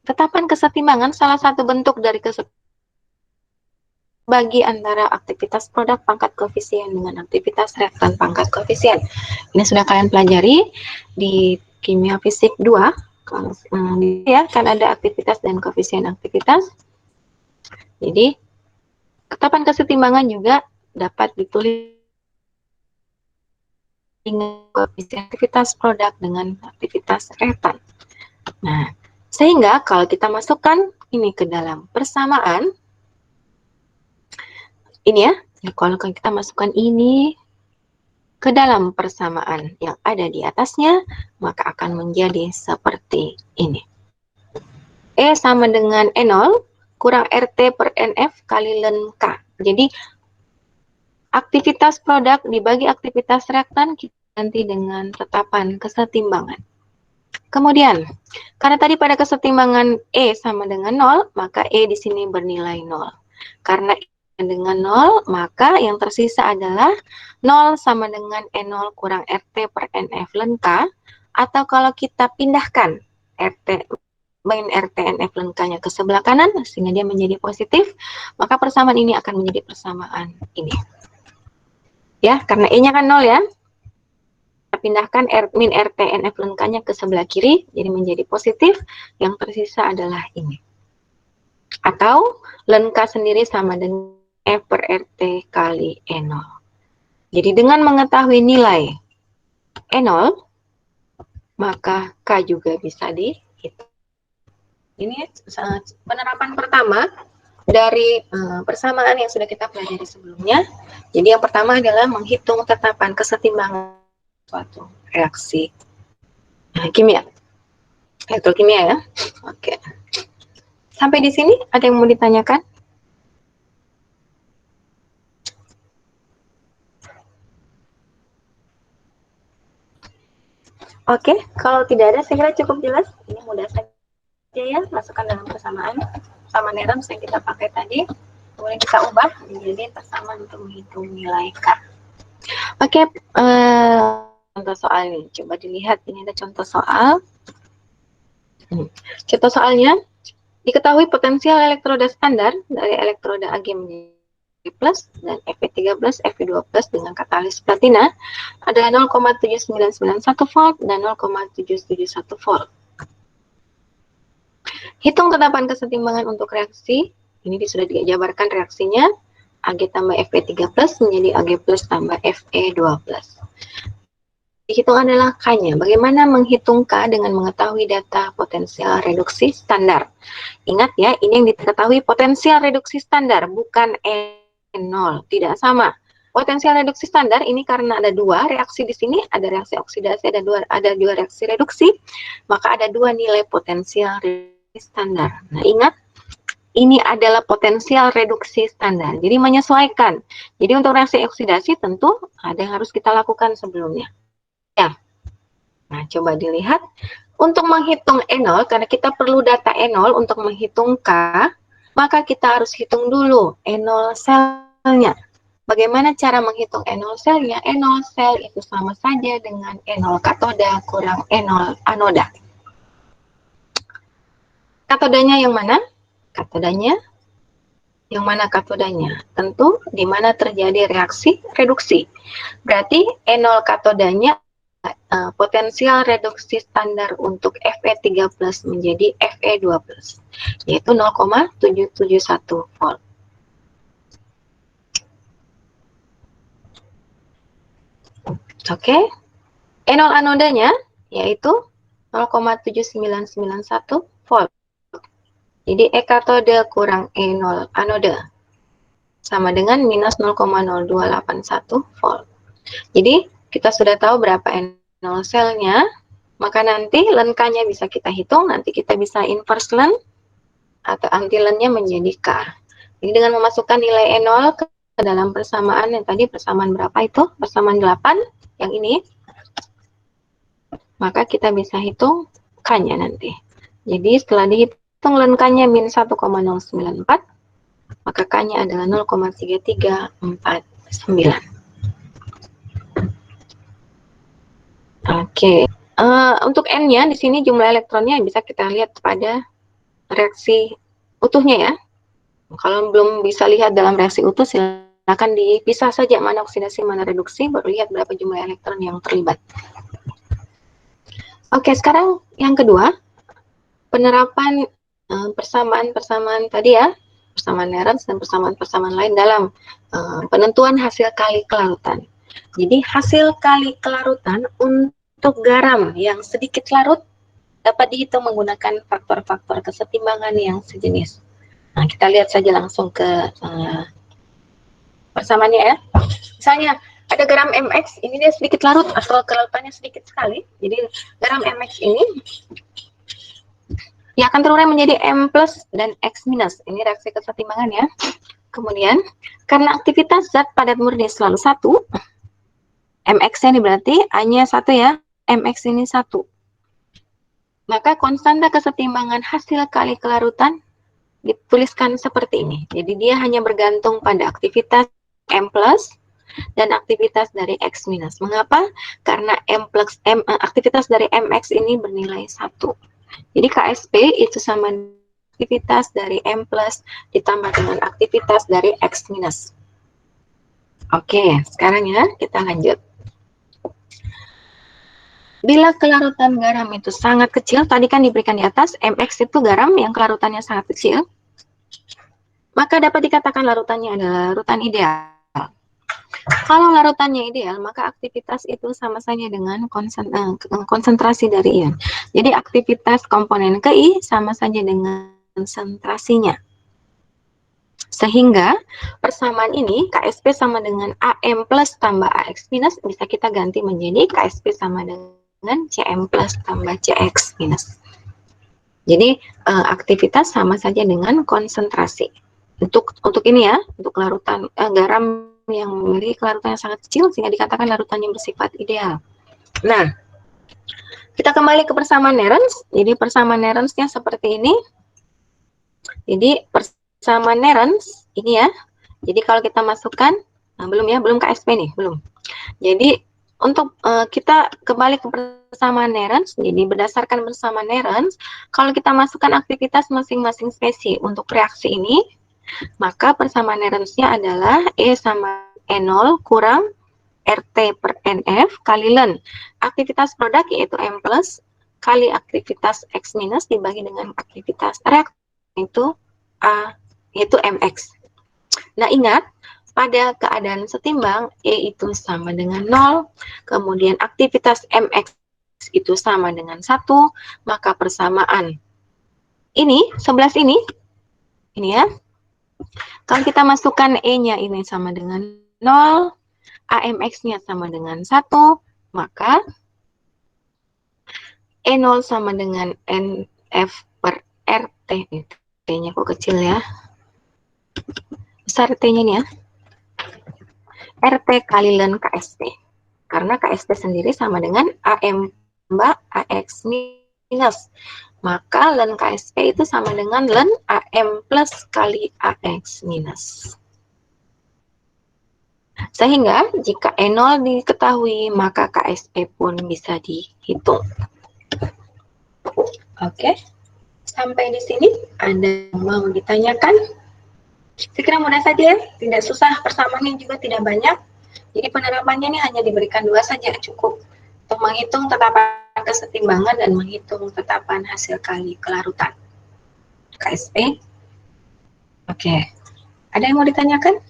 tetapan kesetimbangan salah satu bentuk dari bagi antara aktivitas produk pangkat koefisien dengan aktivitas reaktan pangkat koefisien. Ini sudah kalian pelajari di kimia fisik 2. Ya, kan ada aktivitas dan koefisien aktivitas. Jadi, tetapan kesetimbangan juga dapat ditulis dengan koefisien aktivitas produk dengan aktivitas reaktan. Nah, sehingga kalau kita masukkan ini ke dalam persamaan, ini ya, kalau kita masukkan ini ke dalam persamaan yang ada di atasnya, maka akan menjadi seperti ini. E sama dengan E0 kurang RT per NF kali ln K. Jadi, aktivitas produk dibagi aktivitas reaktan kita ganti dengan tetapan kesetimbangan. Kemudian, karena tadi pada kesetimbangan E sama dengan 0, maka E di sini bernilai 0. Karena dengan 0, maka yang tersisa adalah 0 sama dengan E0 kurang RT per NF ln K, atau kalau kita pindahkan RT min RTNF lengkanya ke sebelah kanan sehingga dia menjadi positif, maka persamaan ini akan menjadi persamaan ini. Ya, karena E-nya kan 0 ya. Kita pindahkan min RTNF lengkanya ke sebelah kiri, jadi menjadi positif, yang tersisa adalah ini. Atau lengka sendiri sama dengan F per RT kali E0. Jadi dengan mengetahui nilai E0, maka K juga bisa dihitung. Ini penerapan pertama dari persamaan yang sudah kita pelajari sebelumnya. Jadi yang pertama adalah menghitung tetapan kesetimbangan suatu reaksi kimia, elektrokimia ya. Oke. Sampai di sini ada yang mau ditanyakan? Oke, kalau tidak ada saya kira cukup jelas. Ini mudah saja ya, masukkan dalam persamaan sama Nerams yang kita pakai tadi. Kemudian kita ubah menjadi persamaan untuk menghitung nilai K. Oke, contoh soal ini. Coba dilihat, ini ada contoh soal. Contoh soalnya, diketahui potensial elektroda standar dari elektroda Ag menjadi plus dan Fe13 Fe2 plus dengan katalis platina adalah 0,7991 volt dan 0,771 volt. Hitung tetapan kesetimbangan untuk reaksi. Ini sudah dijabarkan reaksinya. Ag tambah Fe3 plus menjadi Ag plus tambah Fe2 plus. Dihitung adalah K-nya. Bagaimana menghitung K dengan mengetahui data potensial reduksi standar? Ingat ya, ini yang diketahui potensial reduksi standar, bukan E0. Tidak sama. Potensial reduksi standar ini karena ada dua reaksi di sini, ada reaksi oksidasi, ada dua reaksi reduksi, maka ada dua nilai potensial reduksi standar. Nah, ingat, ini adalah potensial reduksi standar. Jadi menyesuaikan. Jadi untuk reaksi oksidasi tentu ada yang harus kita lakukan sebelumnya. Ya. Nah, coba dilihat. Untuk menghitung E0, karena kita perlu data E0 untuk menghitung K, maka kita harus hitung dulu E0 selnya. Bagaimana cara menghitung E0 selnya? E0 sel itu sama saja dengan E0 katoda kurang E0 anoda. Katodanya yang mana? Katodanya yang mana katodanya? Tentu di mana terjadi reaksi reduksi. Berarti E0 katodanya potensial reduksi standar untuk Fe3 plus menjadi Fe2 plus, yaitu 0,771 volt. Oke, E0 anodanya yaitu 0,7991 volt. Jadi E katode kurang E0 anoda sama dengan minus 0,0281 volt. Jadi kita sudah tahu berapa N0 selnya, maka nanti lenkanya bisa kita hitung, nanti kita bisa inverse len atau anti lennya menjadi K. Jadi dengan memasukkan nilai E0 ke dalam persamaan yang tadi, persamaan berapa itu? Persamaan 8, yang ini, maka kita bisa hitung K-nya nanti. Jadi setelah dihitung lenkanya min 1,094, maka K-nya adalah 0,3349. Oke, untuk N-nya di sini jumlah elektronnya bisa kita lihat pada reaksi utuhnya ya. Kalau belum bisa lihat dalam reaksi utuh, silakan dipisah saja mana oksidasi, mana reduksi, baru lihat berapa jumlah elektron yang terlibat. Oke, sekarang yang kedua, penerapan persamaan-persamaan tadi ya, persamaan Nernst dan persamaan-persamaan lain dalam penentuan hasil kali kelarutan. Jadi hasil kali kelarutan untuk garam yang sedikit larut dapat dihitung menggunakan faktor-faktor kesetimbangan yang sejenis. Nah, kita lihat saja langsung ke persamaannya ya. Misalnya ada garam MX, ini dia sedikit larut atau kelarutannya sedikit sekali. Jadi garam MX ini ya akan terurai menjadi M plus dan X minus. Ini reaksi kesetimbangan ya. Kemudian karena aktivitas zat padat murni selalu 1, MX-nya ini berarti A-nya 1 ya, MX ini 1. Maka konstanta kesetimbangan hasil kali kelarutan dituliskan seperti ini. Jadi dia hanya bergantung pada aktivitas M plus dan aktivitas dari X minus. Mengapa? Karena aktivitas dari MX ini bernilai 1. Jadi KSP itu sama aktivitas dari M plus ditambah dengan aktivitas dari X minus. Oke, sekarang ya kita lanjut. Bila kelarutan garam itu sangat kecil, tadi kan diberikan di atas, MX itu garam yang kelarutannya sangat kecil, maka dapat dikatakan larutannya adalah larutan ideal. Kalau larutannya ideal, maka aktivitas itu sama saja dengan konsentrasi dari ion. Jadi aktivitas komponen KI sama saja dengan konsentrasinya. Sehingga persamaan ini KSP sama dengan AM plus tambah AX minus bisa kita ganti menjadi KSP sama dengan CM plus tambah CX minus. Jadi aktivitas sama saja dengan konsentrasi. Untuk ini ya, untuk larutan garam yang memiliki kelarutan yang sangat kecil sehingga dikatakan larutan yang bersifat ideal. Nah, kita kembali ke persamaan Nernst. Jadi persamaan Nernst-nya seperti ini. Jadi persamaan Nernst ini ya. Jadi kalau kita masukkan, belum KSP nih, belum. Jadi untuk kita kembali ke persamaan Nernst, jadi berdasarkan persamaan Nernst, kalau kita masukkan aktivitas masing-masing spesies untuk reaksi ini, maka persamaan Nernst-nya adalah E sama E0 kurang RT per NF kali Ln. Aktivitas produk yaitu M plus kali aktivitas X minus dibagi dengan aktivitas reaksi itu A yaitu MX. Nah ingat, pada keadaan setimbang E itu sama dengan 0, kemudian aktivitas MX itu sama dengan 1, maka persamaan ini, 11 ini ya, kalau kita masukkan E-nya ini sama dengan 0, AMX-nya sama dengan 1, maka E0 sama dengan NF per RT. T-nya kok kecil ya. Besar T-nya nih ya. RT kali Ln KSP. Karena KSP sendiri sama dengan AM tambah AX minus. Maka Ln KSP itu sama dengan Ln AM plus kali AX minus. Sehingga jika E0 diketahui, maka KSP pun bisa dihitung. Oke, sampai di sini ada yang mau ditanyakan? Saya kira mudah saja, tidak susah, persamaannya juga tidak banyak. Jadi penerapannya ini hanya diberikan 2 saja, cukup untuk menghitung tetapan kesetimbangan dan menghitung tetapan hasil kali kelarutan. KSP. Oke, ada yang mau ditanyakan?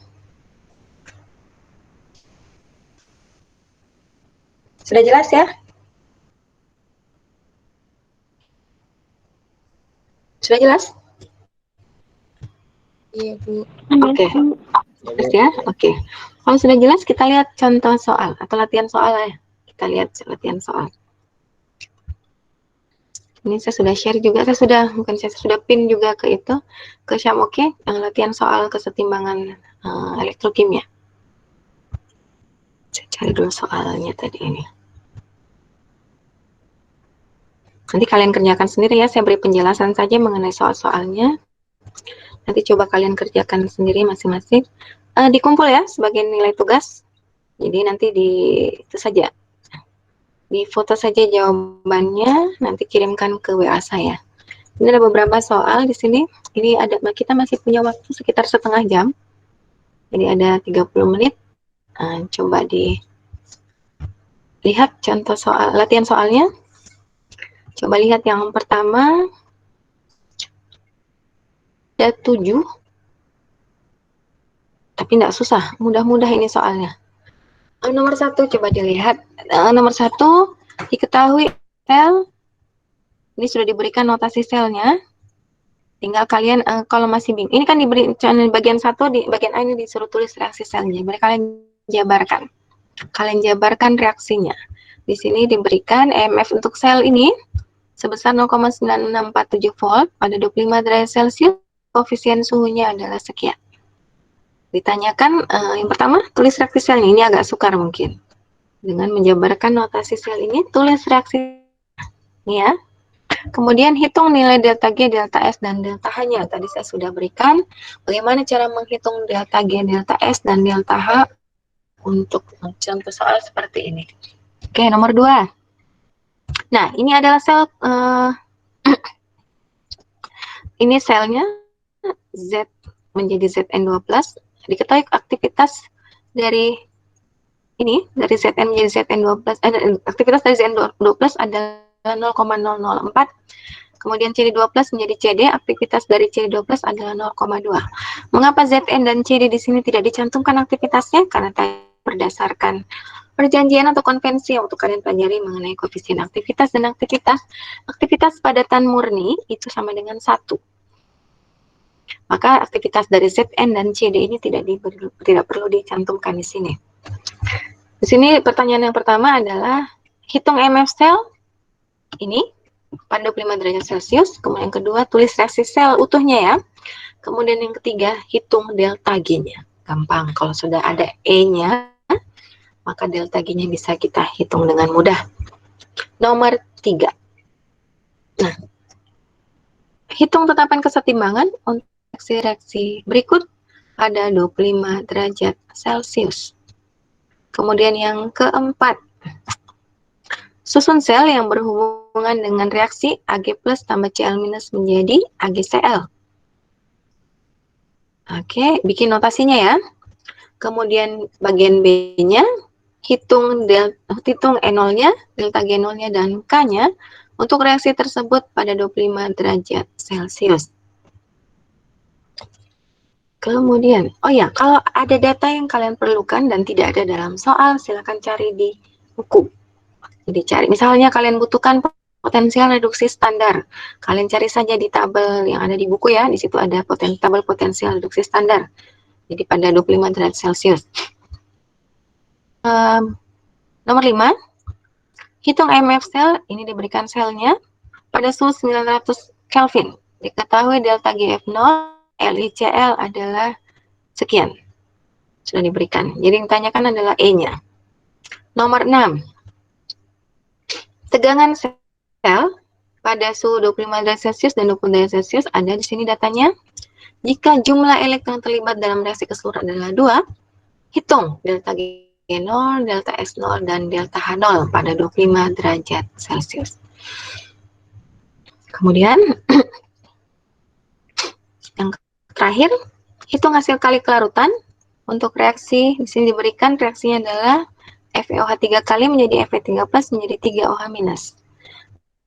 Sudah jelas ya? Sudah jelas? Iya, Bu. Oke. Jelas ya? Oke. Kalau sudah jelas, kita lihat contoh soal atau latihan soal ya. Kita lihat latihan soal. Ini saya sudah share juga, saya sudah pin juga ke itu, ke Syamoke, yang latihan soal kesetimbangan elektrokimia. Saya cari dulu soalnya tadi ini. Nanti kalian kerjakan sendiri ya, saya beri penjelasan saja mengenai soal-soalnya. Nanti coba kalian kerjakan sendiri masing-masing. Dikumpul ya sebagai nilai tugas. Jadi nanti itu saja. Di foto saja jawabannya, nanti kirimkan ke WA saya. Ini ada beberapa soal di sini. Ini kita masih punya waktu sekitar setengah jam. Jadi ada 30 menit. Coba dilihat contoh soal, latihan soalnya. Coba lihat yang pertama. Ada 7. Tapi tidak susah, mudah-mudah ini soalnya. Nomor 1 coba dilihat. Nomor 1 diketahui sel. Ini sudah diberikan notasi selnya. Tinggal kalian kalau masih bingung. Ini kan diberi bagian 1, di bagian A ini disuruh tulis reaksi selnya. Jadi kalian jabarkan. Kalian jabarkan reaksinya. Di sini diberikan EMF untuk sel ini sebesar 0,9647 volt pada 25 derajat Celcius. Koefisien suhunya adalah sekian. Ditanyakan yang pertama, tulis reaksi selnya. Ini agak sukar mungkin. Dengan menjabarkan notasi sel ini, tulis reaksi ini ya. Kemudian hitung nilai delta G, delta S, dan delta H-nya. Tadi saya sudah berikan bagaimana cara menghitung delta G, delta S, dan delta H untuk contoh soal seperti ini. Oke, nomor 2. Nah, ini adalah sel ini selnya Z menjadi ZN12, diketahui aktivitas dari dari ZN menjadi ZN12, aktivitas dari ZN12 adalah 0,004. Kemudian CD12 menjadi CD, aktivitas dari CD12 adalah 0,2. Mengapa ZN dan CD di sini tidak dicantumkan aktivitasnya? Karena berdasarkan perjanjian atau konvensi yang untuk kalian pelajari mengenai koefisien aktivitas dan aktivitas padatan murni itu sama dengan 1. Maka aktivitas dari ZN dan CD ini tidak perlu dicantumkan di sini. Di sini pertanyaan yang pertama adalah hitung MF sel ini pada 25 derajat Celcius. Kemudian yang kedua, tulis reaksi sel utuhnya ya. Kemudian yang ketiga, hitung delta G-nya. Gampang, kalau sudah ada E-nya, maka delta G-nya bisa kita hitung dengan mudah. Nomor 3. Nah, hitung tetapan kesetimbangan untuk reaksi berikut pada 25 derajat Celcius. Kemudian yang keempat, susun sel yang berhubungan dengan reaksi Ag plus tambah Cl minus menjadi AgCl. Oke, bikin notasinya ya. Kemudian bagian B-nya, hitung E0-nya, delta G0-nya, dan K-nya untuk reaksi tersebut pada 25 derajat Celcius. Kemudian, oh ya, kalau ada data yang kalian perlukan dan tidak ada dalam soal, silakan cari di buku. Jadi cari, misalnya kalian butuhkan potensial reduksi standar, kalian cari saja di tabel yang ada di buku ya, di situ ada tabel potensial reduksi standar. Jadi pada 25 derajat Celcius. Nomor 5, hitung MF sel, ini diberikan selnya pada suhu 900 Kelvin. Diketahui delta GF0, LICL adalah sekian. Sudah diberikan. Jadi yang ditanyakan adalah E-nya. Nomor 6, tegangan sel pada suhu 25 derajat Celcius dan 20 derajat Celcius ada di sini datanya. Jika jumlah elektron terlibat dalam reaksi keseluruhan adalah 2, hitung delta G0, delta S0, dan delta H0 pada 25 derajat Celcius. Kemudian, yang terakhir, hitung hasil kali kelarutan untuk reaksi. Di sini diberikan reaksinya adalah FeOH3 kali menjadi Fe3 plus menjadi 3OH minus.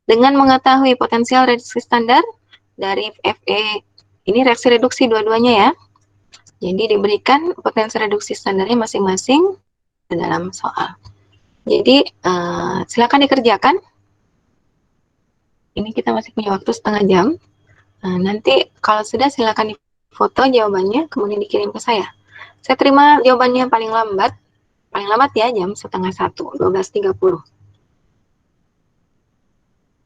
Dengan mengetahui potensial reduksi standar dari Fe, ini reaksi reduksi dua-duanya ya. Jadi diberikan potensi reduksi standarnya masing-masing dalam soal. Jadi silakan dikerjakan. Ini kita masih punya waktu setengah jam. Nanti kalau sudah silakan difoto jawabannya, kemudian dikirim ke saya. Saya terima jawabannya paling lambat ya jam setengah 1, 12.30.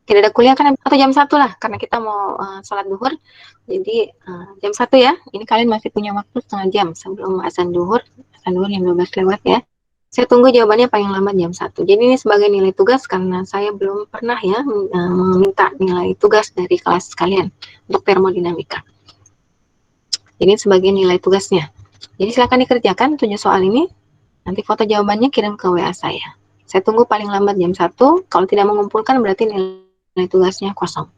Tidak ada kuliah kan, atau jam 1 lah, karena kita mau sholat duhur. Jadi jam 1 ya, ini kalian masih punya waktu setengah jam sebelum azan duhur yang 12 lewat ya. Saya tunggu jawabannya paling lambat jam 1. Jadi ini sebagai nilai tugas karena saya belum pernah ya meminta nilai tugas dari kelas kalian untuk termodinamika. Jadi sebagai nilai tugasnya. Jadi silakan dikerjakan 7 soal ini. Nanti foto jawabannya kirim ke WA saya. Saya tunggu paling lambat jam 1. Kalau tidak mengumpulkan berarti nilai tugasnya kosong.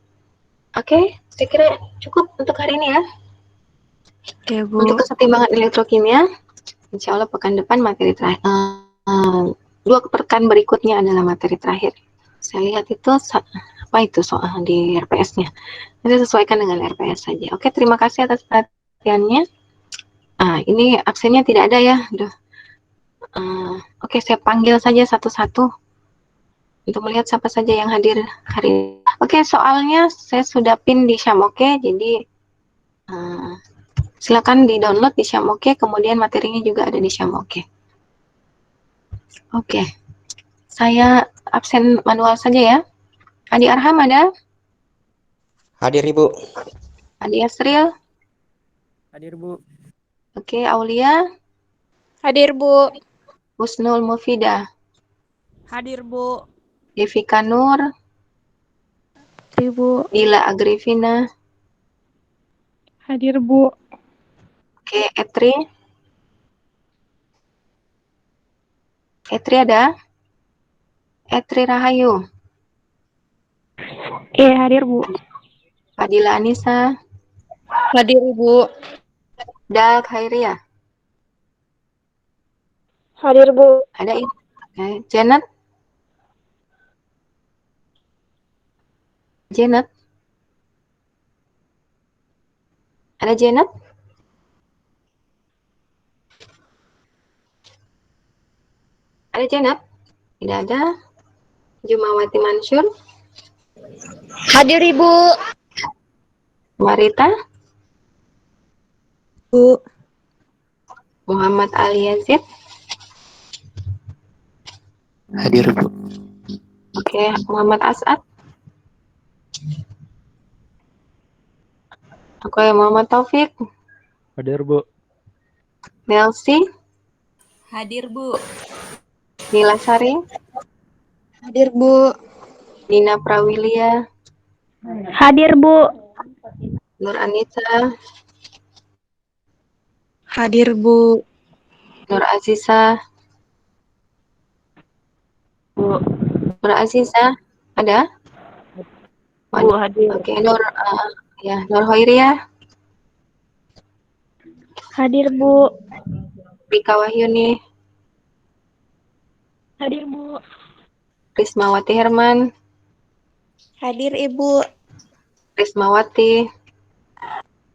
Oke, saya kira cukup untuk hari ini ya. Oke, Bu. Untuk kesetimbangan elektrokimia, insya Allah pekan depan materi terakhir. 2 pekan berikutnya adalah materi terakhir. Saya lihat itu apa itu soal di RPS-nya. Nanti sesuaikan dengan RPS saja. Oke, terima kasih atas perhatiannya. Ini absennya tidak ada ya. Oke, saya panggil saja satu-satu untuk melihat siapa saja yang hadir hari ini. Oke, soalnya saya sudah pin di Syamoke, jadi silakan di-download di Syamoke, kemudian materinya juga ada di Syamoke. Oke, saya absen manual saja ya. Adi Arham ada? Hadir, Ibu. Adi Asril? Hadir, Bu. Oke, Aulia? Hadir, Bu. Husnul Mufidah? Hadir, Bu. Devika Nur? Hadir, Bu. Dila Agrifina? Hadir, Bu. Oke, Etri? Etri ada? Etri Rahayu? Iya, hadir, Bu. Fadila Anissa? Hadir Ibu. Dal Khairia. Hadir Bu. Ada ini. Oke. Janet. Janet. Ada Janet? Ada Janet? Tidak ada. Jumawati Mansur. Hadir Ibu. Marita. Bu. Muhammad Ali Yazid. Hadir, Bu. Oke. Muhammad As'ad. Oke. Muhammad Taufik. Hadir, Bu. Nelsi. Hadir Bu. Nila Sari. Hadir Bu. Nina Prawilia. Hadir Bu. Nur Anita. Hadir Bu. Nur Aziza. Bu. Nur Aziza. Ada? Bu hadir. Oke. Nur Nur Hoiria. Hadir Bu. Rika Wahyuni. Hadir Bu. Rismawati Herman. Hadir Ibu. Rismawati.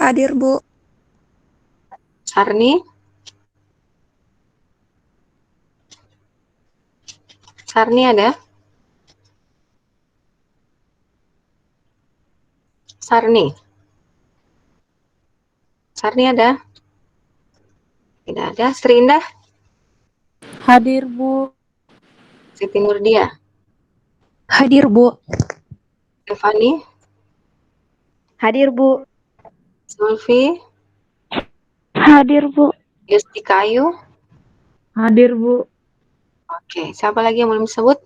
Hadir Bu. Sarni. Sarni ada? Sarni. Sarni ada? Tidak ada. Sri Indah. Hadir Bu. Siti Nurdia. Hadir Bu. Stefani. Hadir Bu. Zulfi. Hadir Bu. Yustika Ayu. Hadir Bu. Oke. Siapa lagi yang belum disebut?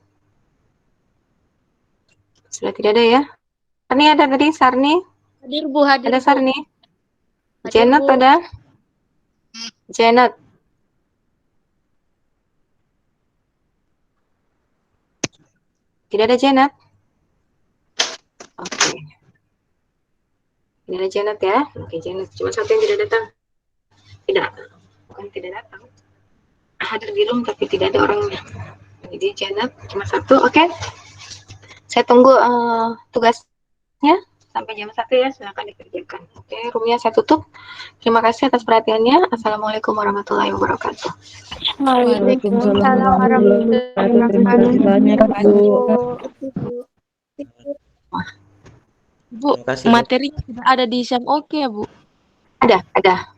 Sudah tidak ada ya? Sarni ada tadi? Sarni? Hadir Bu. Hadir Ada Bu. Sarni? Hadir, Janet Bu. ada? Janet. Tidak ada Janet? Oke. Tidak ada Janet ya? Oke, Janet. Cuma satu yang tidak datang. Tidak. Bukan tidak datang. Hadir di room tapi tidak ada orangnya. Jadi Janet cuma satu. Oke. Saya tunggu tugasnya sampai jam 1 ya. Silakan dikerjakan. Oke, roomnya saya tutup. Terima kasih atas perhatiannya. Assalamualaikum warahmatullahi wabarakatuh. Waalaikumsalam warahmatullahi wabarakatuh. Bu, Terima kasih, Bu. materinya sudah ada di Syam Oke ya Bu? Ada.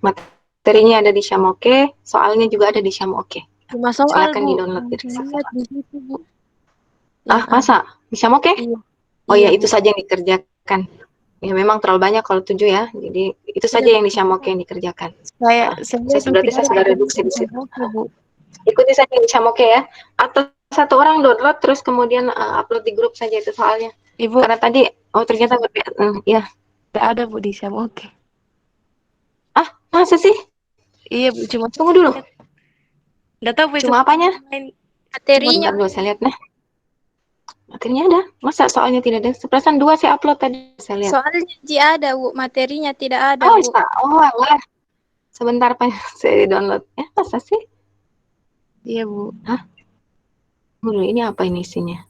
Materinya ada di Syamoke. Soalnya juga ada di Syamoke. Cuma soal Silakan Bu. di-download dari Saya situ. lihat di situ Bu. Masa? Di Syamoke? Iya. Oh ya, Iya, itu Bu. saja yang dikerjakan. Ya memang terlalu banyak kalau 7 ya. Jadi itu saja yang di Syamoke yang dikerjakan. Saya Berarti saya sudah reduksi di situ. Oke Bu. Ikuti saja di Syamoke ya. Atau satu orang download terus kemudian upload di grup saja itu soalnya. Ibu, Karena tadi ternyata berbeda. Ya. tidak ada Bu di Syam Oke. Ah, masa sih? Iya Bu, cuma Tunggu dulu. tidak tahu Bu itu Cuma apanya? Materinya. Bentar dulu saya lihat nah. Materinya ada. Masa soalnya tidak ada? Perasaan 2 saya upload tadi. Saya lihat. Soalnya Ji ada Bu. Materinya tidak ada Oh, Bu. alah. Sebentar Pak, saya download. Masa sih? Iya Bu. Dulu ini apa ini isinya?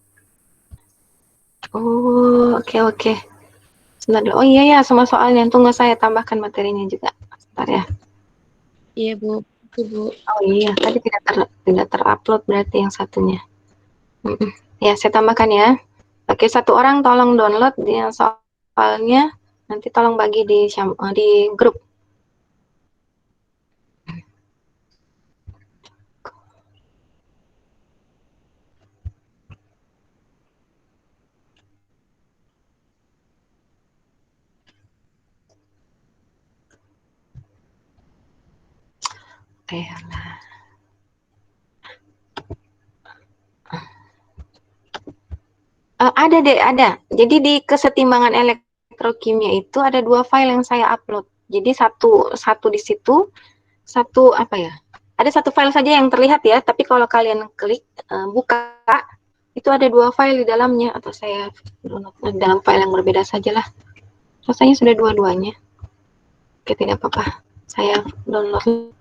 Oh, oke. Sebentar dulu. Oh iya ya, semua soalnya. Tunggu saya tambahkan materinya juga. Sebentar ya. Iya Bu. Itu Bu. Oh iya, tadi tidak terupload berarti yang satunya. Ya, saya tambahkan ya. Oke, satu orang tolong download yang soalnya. Nanti tolong bagi di grup. Ada. Jadi di kesetimbangan elektrokimia itu ada 2 file yang saya upload. Jadi satu di situ, satu apa ya? Ada satu file saja yang terlihat ya, tapi kalau kalian klik buka, itu ada 2 file di dalamnya, atau saya download dalam file yang berbeda sajalah. Rasanya sudah dua-duanya. Oke, tidak apa-apa. Saya download.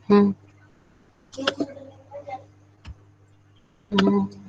Hmm. Hmm.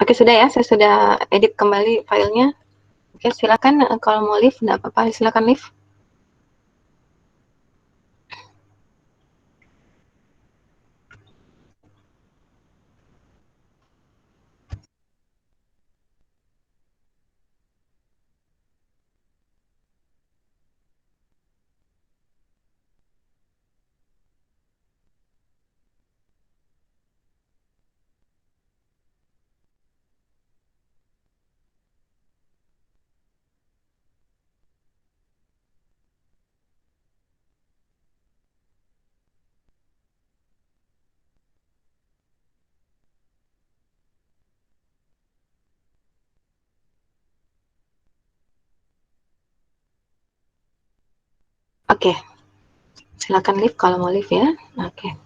Oke, sudah ya, saya sudah edit kembali filenya. Oke, silakan kalau mau live, enggak apa-apa, silakan live. Oke, silakan live kalau mau live ya. Oke.